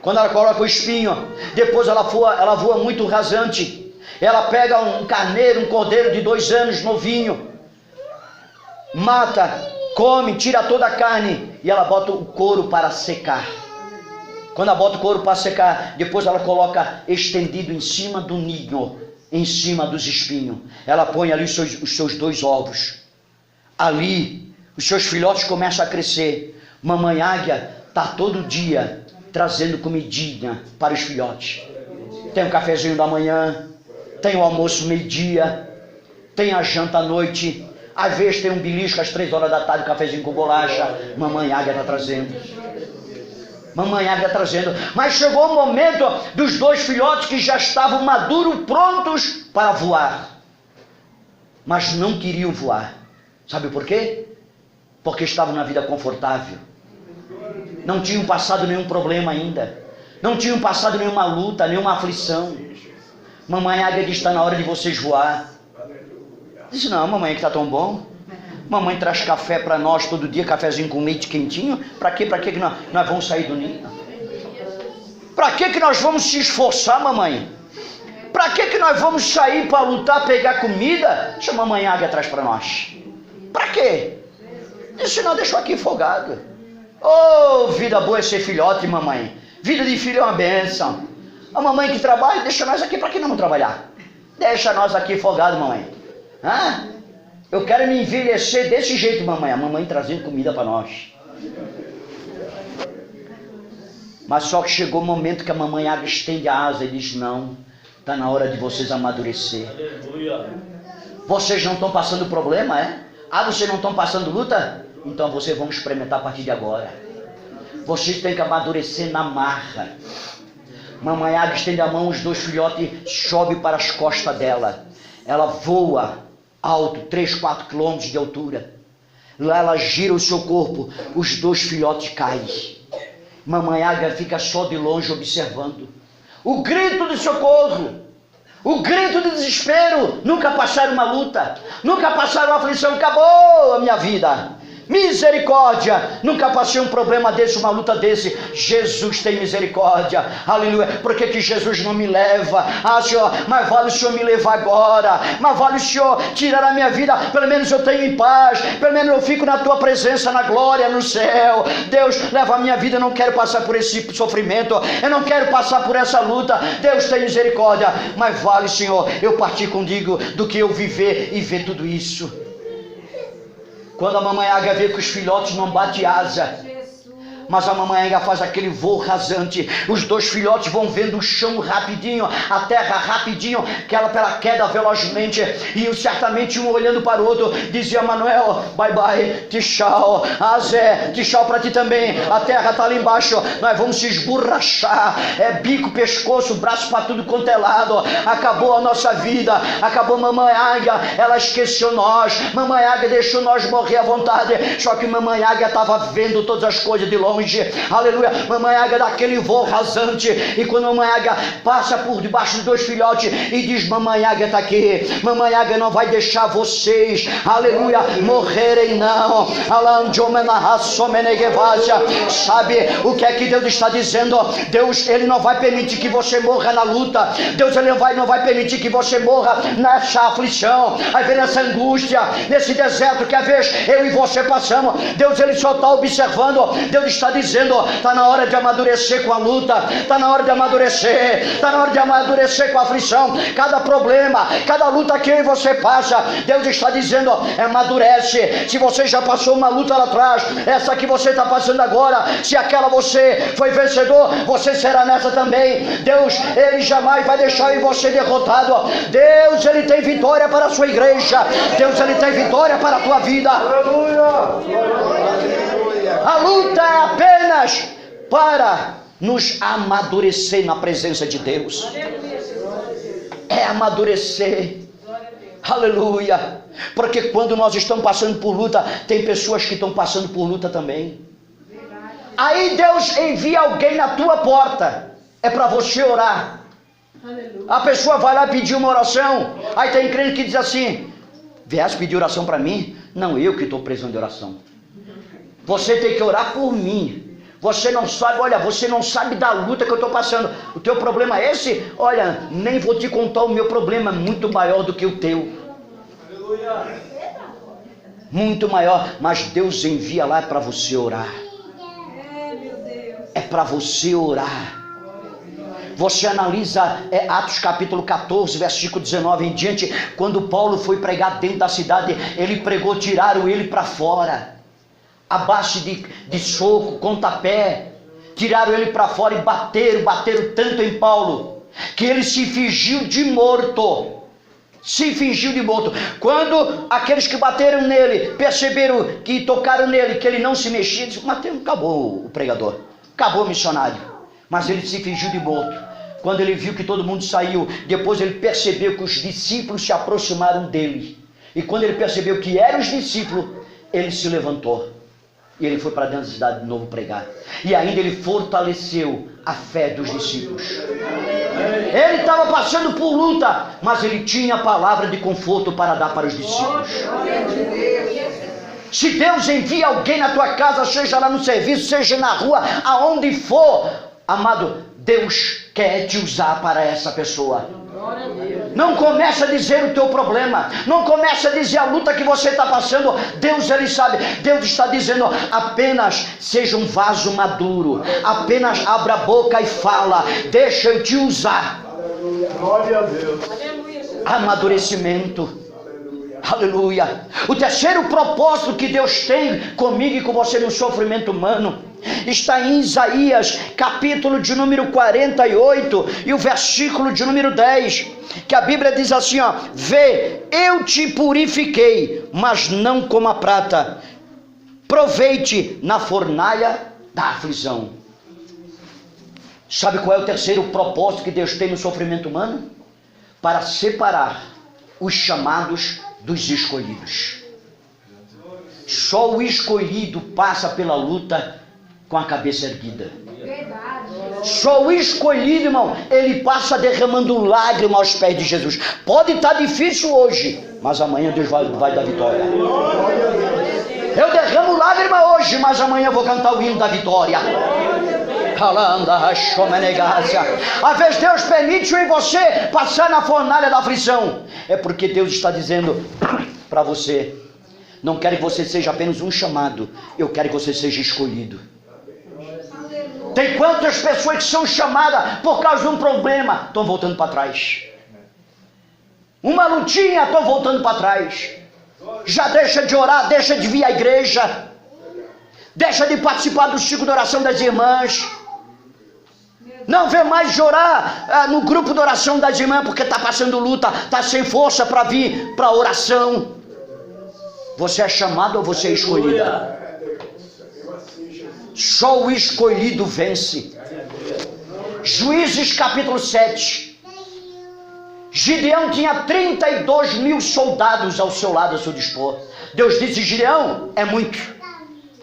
Quando ela coloca o espinho, depois ela voa muito rasante. Ela pega um carneiro, um cordeiro de 2 anos, novinho, mata, come, tira toda a carne e ela bota o couro para secar. Quando ela bota o couro para secar, depois ela coloca estendido em cima do ninho, em cima dos espinhos. Ela põe ali os seus 2 ovos. Ali, os seus filhotes começam a crescer. Mamãe águia está todo dia trazendo comidinha para os filhotes. Tem um cafezinho da manhã, tem o almoço meio-dia, tem a janta à noite. Às vezes tem um belisco às 3 horas da tarde, um cafezinho com bolacha. Mamãe águia está trazendo. Mamãe águia trazendo. Mas chegou o momento dos 2 filhotes que já estavam maduros, prontos para voar. Mas não queriam voar. Sabe por quê? Porque estavam na vida confortável. Não tinham passado nenhum problema ainda. Não tinham passado nenhuma luta, nenhuma aflição. Mamãe águia disse: está na hora de vocês voar. Disse: não, mamãe, que está tão bom. Mamãe traz café para nós todo dia, cafezinho com leite quentinho. Para quê? Para que nós vamos sair do ninho? Para que nós vamos se esforçar, mamãe? Para que nós vamos sair para lutar, pegar comida? Deixa a mamãe águia atrás para nós. Para quê? Disse: não, deixou aqui folgado. Oh, vida boa é ser filhote, mamãe. Vida de filho é uma bênção. A mamãe que trabalha, deixa nós aqui. Para que não vamos trabalhar? Deixa nós aqui folgado, mamãe. Hã? Eu quero me envelhecer desse jeito, mamãe. A mamãe trazendo comida para nós. Mas só que chegou o momento que a mamãe águia estende a asa e diz: não, está na hora de vocês amadurecer. Vocês não estão passando problema, é? Ah, vocês não estão passando luta? Então vocês vão experimentar a partir de agora. Vocês têm que amadurecer na marra. Mamãe águia estende a mão, os 2 filhotes sobem para as costas dela. Ela voa alto, 3, 4 quilômetros de altura. Lá ela gira o seu corpo, os 2 filhotes caem. Mamãe águia fica só de longe observando. O grito de socorro, o grito de desespero. Nunca passaram uma luta, nunca passaram uma aflição. Acabou a minha vida. Misericórdia, nunca passei um problema desse, uma luta desse. Jesus tem misericórdia, aleluia. Por que Jesus não me leva? Ah, Senhor, mas vale o Senhor me levar agora, mas vale o Senhor tirar a minha vida, pelo menos eu tenho em paz, pelo menos eu fico na tua presença, na glória, no céu. Deus, leva a minha vida, eu não quero passar por esse sofrimento, eu não quero passar por essa luta. Deus tem misericórdia, mas vale, Senhor, eu partir contigo do que eu viver e ver tudo isso. Quando a mamãe águia vê que os filhotes não batem asa, mas a mamãe águia faz aquele voo rasante, os 2 filhotes vão vendo o chão rapidinho, a terra rapidinho, que ela pela queda velozmente, e certamente um olhando para o outro, dizia: Manuel, bye bye, tchau, Zé, tchau para ti também, a terra está ali embaixo, nós vamos se esborrachar, é bico, pescoço, braço para tudo quanto é lado, acabou a nossa vida, acabou. Mamãe águia, ela esqueceu nós, mamãe águia deixou nós morrer à vontade, só que mamãe águia estava vendo todas as coisas de longe. Aleluia. Mamãe águia dá aquele voo rasante, e quando a mamãe águia passa por debaixo dos 2 filhotes e diz: mamãe águia está aqui, mamãe águia não vai deixar vocês, aleluia, morrerem não. Sabe o que é que Deus está dizendo? Deus, ele não vai permitir que você morra na luta. Deus, ele não vai permitir que você morra nessa aflição, às vezes nessa angústia, nesse deserto que às vezes eu e você passamos. Deus, ele só está observando. Deus está dizendo, está na hora de amadurecer com a luta, está na hora de amadurecer, está na hora de amadurecer com a aflição. Cada problema, cada luta que eu e você passa, Deus está dizendo, amadurece. Se você já passou uma luta lá atrás, essa que você está passando agora, se aquela você foi vencedor, você será nessa também. Deus, Ele jamais vai deixar você derrotado. Deus, Ele tem vitória para a sua igreja. Deus, Ele tem vitória para a tua vida. A luta é apenas para nos amadurecer na presença de Deus. É amadurecer. Aleluia. Porque quando nós estamos passando por luta, tem pessoas que estão passando por luta também. Aí Deus envia alguém na tua porta. É para você orar. A pessoa vai lá pedir uma oração. Aí tem crente que diz assim: viesse pedir oração para mim? Não, eu que estou precisando de oração. Você tem que orar por mim. Você não sabe, olha, você não sabe da luta que eu estou passando. O teu problema é esse? Olha, nem vou te contar o meu problema, muito maior do que o teu. Muito maior, mas Deus envia lá para você orar. É para você orar. Você analisa Atos capítulo 14, versículo 19 em diante, quando Paulo foi pregar dentro da cidade, ele pregou, tiraram ele para fora, a base de soco, pontapé, tiraram ele para fora e bateram tanto em Paulo, que ele se fingiu de morto. Quando aqueles que bateram nele, perceberam que tocaram nele, que ele não se mexia, disse: Mateus, acabou o pregador, acabou o missionário. Mas ele se fingiu de morto. Quando ele viu que todo mundo saiu, depois ele percebeu que os discípulos se aproximaram dele. E quando ele percebeu que eram os discípulos, ele se levantou. E ele foi para dentro da cidade de novo pregar. E ainda ele fortaleceu a fé dos discípulos. Ele estava passando por luta, mas ele tinha a palavra de conforto para dar para os discípulos. Se Deus envia alguém na tua casa, seja lá no serviço, seja na rua, aonde for, amado, Deus quer te usar para essa pessoa. Não comece a dizer o teu problema, não comece a dizer a luta que você está passando. Deus, Ele sabe. Deus está dizendo: apenas seja um vaso maduro, apenas abra a boca e fala, deixa eu te usar. Glória a Deus. Amadurecimento. Aleluia. O terceiro propósito que Deus tem comigo e com você no sofrimento humano está em Isaías, capítulo de número 48 e o versículo de número 10, que a Bíblia diz assim, ó: vê, eu te purifiquei, mas não como a prata, provei-te na fornalha da aflição. Sabe qual é o terceiro propósito que Deus tem no sofrimento humano? Para separar os chamados dos escolhidos. Só o escolhido passa pela luta com a cabeça erguida. Só o escolhido, irmão, ele passa derramando lágrima aos pés de Jesus. Pode estar difícil hoje, mas amanhã Deus vai dar vitória. Eu derramo lágrima hoje, mas amanhã vou cantar o hino da vitória. Às vezes Deus permite eu e você passar na fornalha da aflição. É porque Deus está dizendo para você: não quero que você seja apenas um chamado, eu quero que você seja escolhido. Tem quantas pessoas que são chamadas por causa de um problema, estão voltando para trás. Uma lutinha, estão voltando para trás. Já deixa de orar, deixa de vir à igreja, deixa de participar do ciclo de oração das irmãs. Não vê mais de orar no grupo de oração das irmãs, porque está passando luta, está sem força para vir para a oração. Você é chamado ou você é escolhido? Só o escolhido vence. Juízes capítulo 7. Gideão tinha 32 mil soldados ao seu lado, a seu dispor. Deus disse: Gideão, é muito.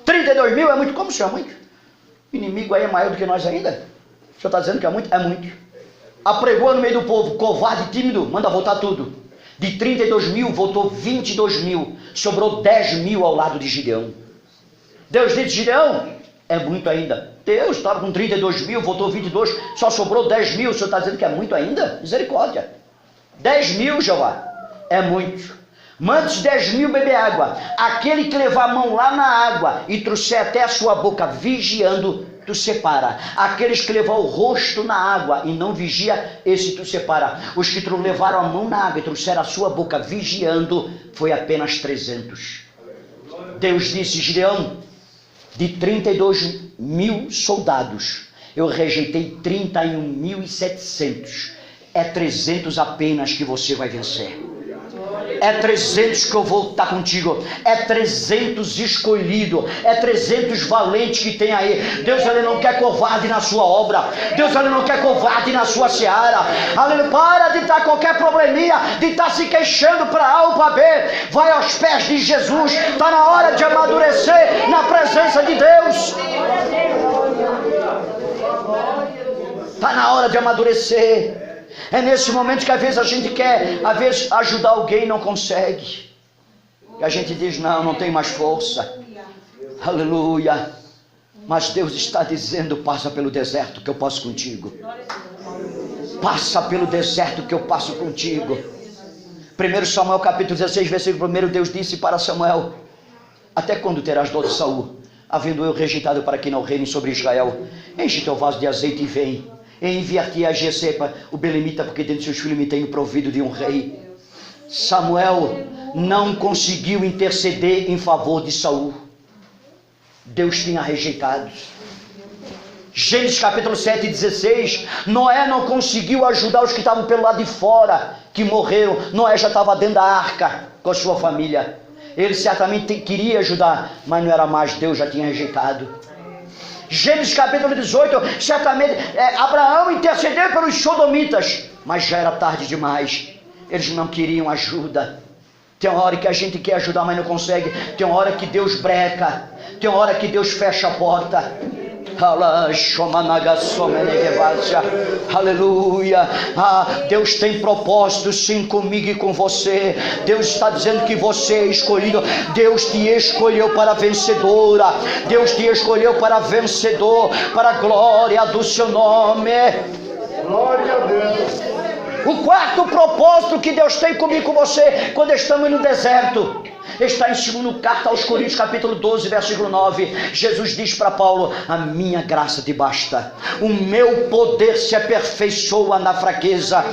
32 mil é muito? Como isso é muito? O inimigo aí é maior do que nós ainda? O senhor está dizendo que é muito? É muito. Apregou no meio do povo, covarde, tímido, manda voltar tudo. De 32 mil, voltou 22 mil. Sobrou 10 mil ao lado de Gideão. Deus disse: Gideão, é muito ainda. Deus estava com 32 mil, voltou 22, só sobrou 10 mil. O senhor está dizendo que é muito ainda? Misericórdia. 10 mil, Jeová, é muito. Mandes 10.000 beber água. Aquele que levar a mão lá na água e trouxer até a sua boca vigiando, tu separa. Aqueles que levar o rosto na água e não vigia, esse tu separa. Os que levaram a mão na água e trouxeram a sua boca vigiando, foi apenas 300. Deus disse: Gideão, de 32.000 soldados, eu rejeitei 31.700. É 300 apenas que você vai vencer. É 300 que eu vou estar contigo. É 300 escolhido. É 300 valentes que tem aí. Deus, ele não quer covarde na sua obra. Deus, ele não quer covarde na sua seara. Aleluia. Para de estar qualquer probleminha, de estar se queixando para A ou para B. Vai aos pés de Jesus. Está na hora de amadurecer na presença de Deus. Está na hora de amadurecer. É nesse momento que às vezes a gente quer, às vezes, ajudar alguém e não consegue. E a gente diz: não tem mais força. Aleluia. Mas Deus está dizendo: passa pelo deserto que eu passo contigo. Passa pelo deserto que eu passo contigo. 1 Samuel capítulo 16, versículo 1, Deus disse para Samuel: até quando terás dor de Saul, havendo eu rejeitado para que não reine sobre Israel? Enche teu vaso de azeite e vem. Enviar-te a Jecepa, o belemita, porque dentro de seus filhos me tenho provido de um rei. Samuel não conseguiu interceder em favor de Saul. Deus tinha rejeitado. Gênesis capítulo 7, 16. Noé não conseguiu ajudar os que estavam pelo lado de fora, que morreram. Noé já estava dentro da arca com a sua família. Ele certamente queria ajudar, mas não era mais. Deus já tinha rejeitado. Gênesis capítulo 18, certamente Abraão intercedeu pelos sodomitas, mas já era tarde demais. Eles não queriam ajuda. Tem uma hora que a gente quer ajudar, mas não consegue. Tem uma hora que Deus breca. Tem uma hora que Deus fecha a porta. Aleluia. Deus tem propósito sim comigo e com você. Deus está dizendo que você é escolhido. Deus te escolheu para vencedora. Deus te escolheu para vencedor, para a glória do seu nome. Glória a Deus. O quarto propósito que Deus tem comigo e com você, quando estamos no deserto, está em 2 carta aos Coríntios capítulo 12, versículo 9. Jesus diz para Paulo: a minha graça te basta, o meu poder se aperfeiçoa na fraqueza.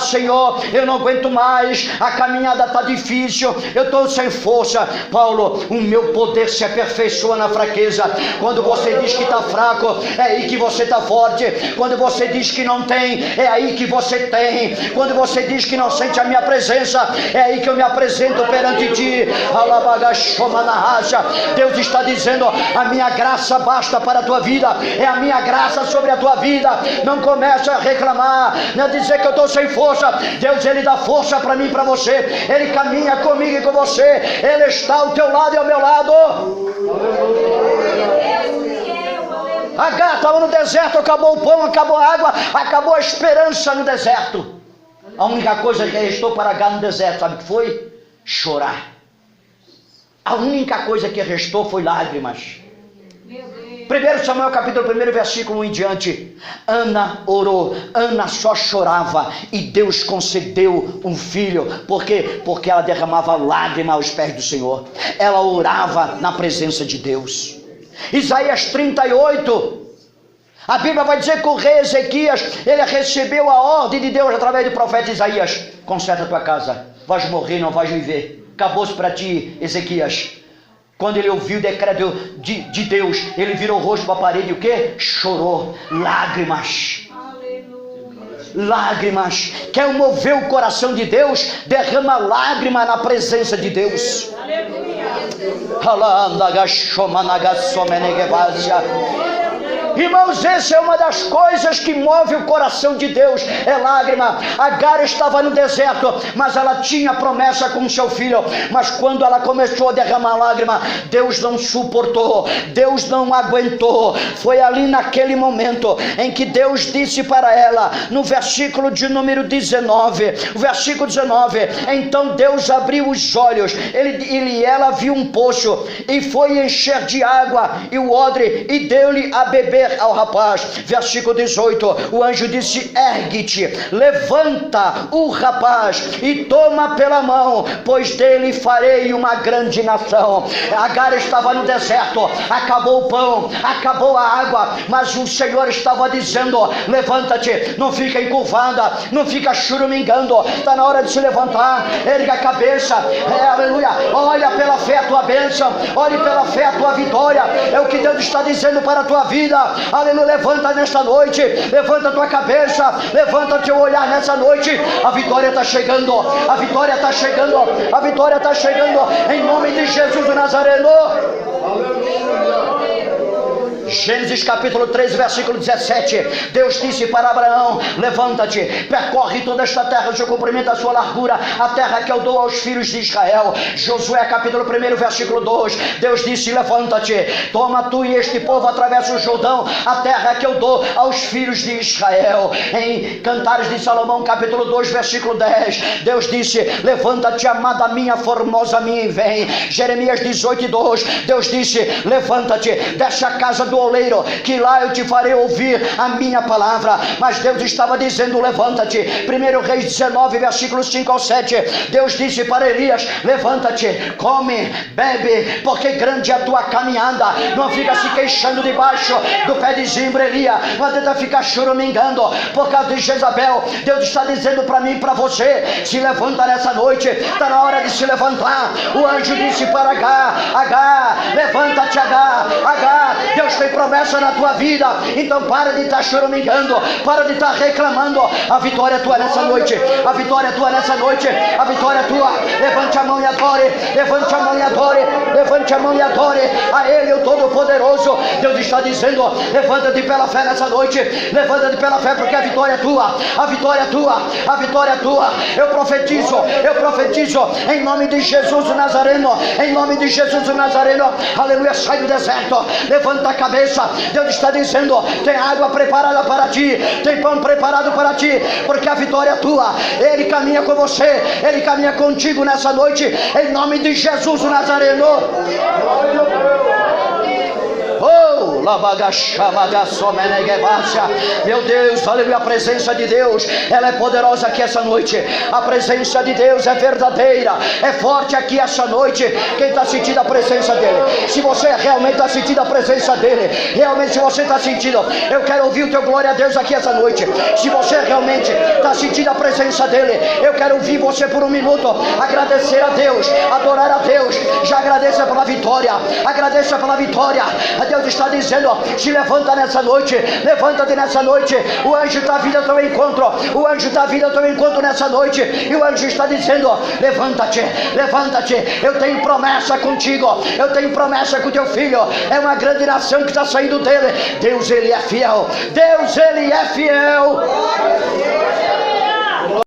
Senhor, eu não aguento mais, a caminhada está difícil, eu estou sem força. Paulo, o meu poder se aperfeiçoa na fraqueza. Quando você diz que está fraco, é aí que você está forte. Quando você diz que não tem, é aí que você tem. Quando você diz que não sente a minha presença, é aí que eu me apresento perante ti. Deus está dizendo: a minha graça basta para a tua vida. É a minha graça sobre a tua vida. Não comece a reclamar, não dizer que eu estou sem força. Deus, ele dá força para mim e para você. Ele caminha comigo e com você. Ele está ao teu lado e ao meu lado. Agar estava no deserto, acabou o pão, acabou a água, acabou a esperança no deserto. A única coisa que restou para Agar no deserto, sabe o que foi? Chorar. A única coisa que restou foi lágrimas. 1 Samuel capítulo 1, versículo 1 em diante. Ana orou, Ana só chorava e Deus concedeu um filho. Por quê? Porque ela derramava lágrimas aos pés do Senhor. Ela orava na presença de Deus. Isaías 38, a Bíblia vai dizer que o rei Ezequias, ele recebeu a ordem de Deus através do profeta Isaías: conserta a tua casa, vais morrer, não vais viver. Acabou-se para ti, Ezequias. Quando ele ouviu o decreto de Deus, ele virou o rosto para a parede e o quê? Chorou. Lágrimas. Lágrimas. Quer mover o coração de Deus? Derrama lágrima na presença de Deus. Irmãos, essa é uma das coisas que move o coração de Deus, é lágrima. Agar estava no deserto, mas ela tinha promessa com seu filho. Mas quando ela começou a derramar lágrima, Deus não suportou, Deus não aguentou. Foi ali naquele momento em que Deus disse para ela, no versículo de número 19, o versículo 19: então Deus abriu os olhos, ela viu um poço e foi encher de água e o odre e deu-lhe a beber dizer ao rapaz, versículo 18, o anjo disse: ergue-te, levanta o rapaz e toma pela mão, pois dele farei uma grande nação. Agar estava no deserto, acabou o pão, acabou a água, mas o Senhor estava dizendo: levanta-te, não fica encurvada, não fica churumingando, está na hora de se levantar, erga a cabeça, aleluia, olha pela fé a tua bênção, olhe pela fé a tua vitória, é o que Deus está dizendo para a tua vida, aleluia. Levanta nesta noite, levanta a tua cabeça, levanta teu olhar nessa noite, a vitória está chegando, a vitória está chegando, a vitória está chegando, em nome de Jesus o Nazareno. Gênesis capítulo 3, versículo 17, Deus disse para Abraão: levanta-te, percorre toda esta terra, o seu comprimento, a sua largura, a terra que eu dou aos filhos de Israel. Josué capítulo 1, versículo 2, Deus disse: levanta-te, toma tu e este povo, atravessa o Jordão, a terra que eu dou aos filhos de Israel. Em Cantares de Salomão capítulo 2, versículo 10, Deus disse: levanta-te, amada minha, formosa minha, e vem. Jeremias 18, 2, Deus disse: levanta-te, desce a casa do oleiro, que lá eu te farei ouvir a minha palavra. Mas Deus estava dizendo: levanta-te. 1 Reis 19, versículos 5 ao 7, Deus disse para Elias: levanta-te, come, bebe, porque grande é a tua caminhada. Não fica se queixando debaixo do pé de zimbro, Elias, não tenta ficar choromingando por causa de Jezabel. Deus está dizendo para mim e para você: se levanta nessa noite, está na hora de se levantar. O anjo disse para Agar: levanta-te, Agar, Deus tem promessa na tua vida, então para de estar choramingando, para de estar reclamando. A vitória é tua nessa noite, a vitória é tua nessa noite, a vitória é tua. Levante a mão e adore, levante a mão e adore, levante a mão e adore a Ele, o Todo-Poderoso. Deus está dizendo: levanta-te pela fé nessa noite, levanta-te pela fé, porque a vitória é tua, a vitória é tua, a vitória é tua. Eu profetizo em nome de Jesus o Nazareno, em nome de Jesus o Nazareno, aleluia. Sai do deserto, levanta a cabeça. Deus está dizendo: tem água preparada para ti, tem pão preparado para ti, porque a vitória é tua. Ele caminha com você, Ele caminha contigo nessa noite, em nome de Jesus o Nazareno. Oh, meu Deus, aleluia. A presença de Deus, ela é poderosa aqui essa noite. A presença de Deus é verdadeira, é forte aqui essa noite. Quem está sentindo a presença dele? Se você realmente está sentindo a presença dele, realmente, se você está sentindo, eu quero ouvir o teu glória a Deus aqui essa noite. Se você realmente está sentindo a presença dele, eu quero ouvir você por um minuto agradecer a Deus, adorar a Deus. Já agradeça pela vitória, agradeça pela vitória. Deus está dizendo: se levanta nessa noite, levanta-te nessa noite. O anjo está vindo ao teu encontro, o anjo está vindo ao teu encontro nessa noite, e o anjo está dizendo: levanta-te, levanta-te, eu tenho promessa contigo, eu tenho promessa com teu filho. É uma grande nação que está saindo dele. Deus, Ele é fiel, Deus, Ele é fiel.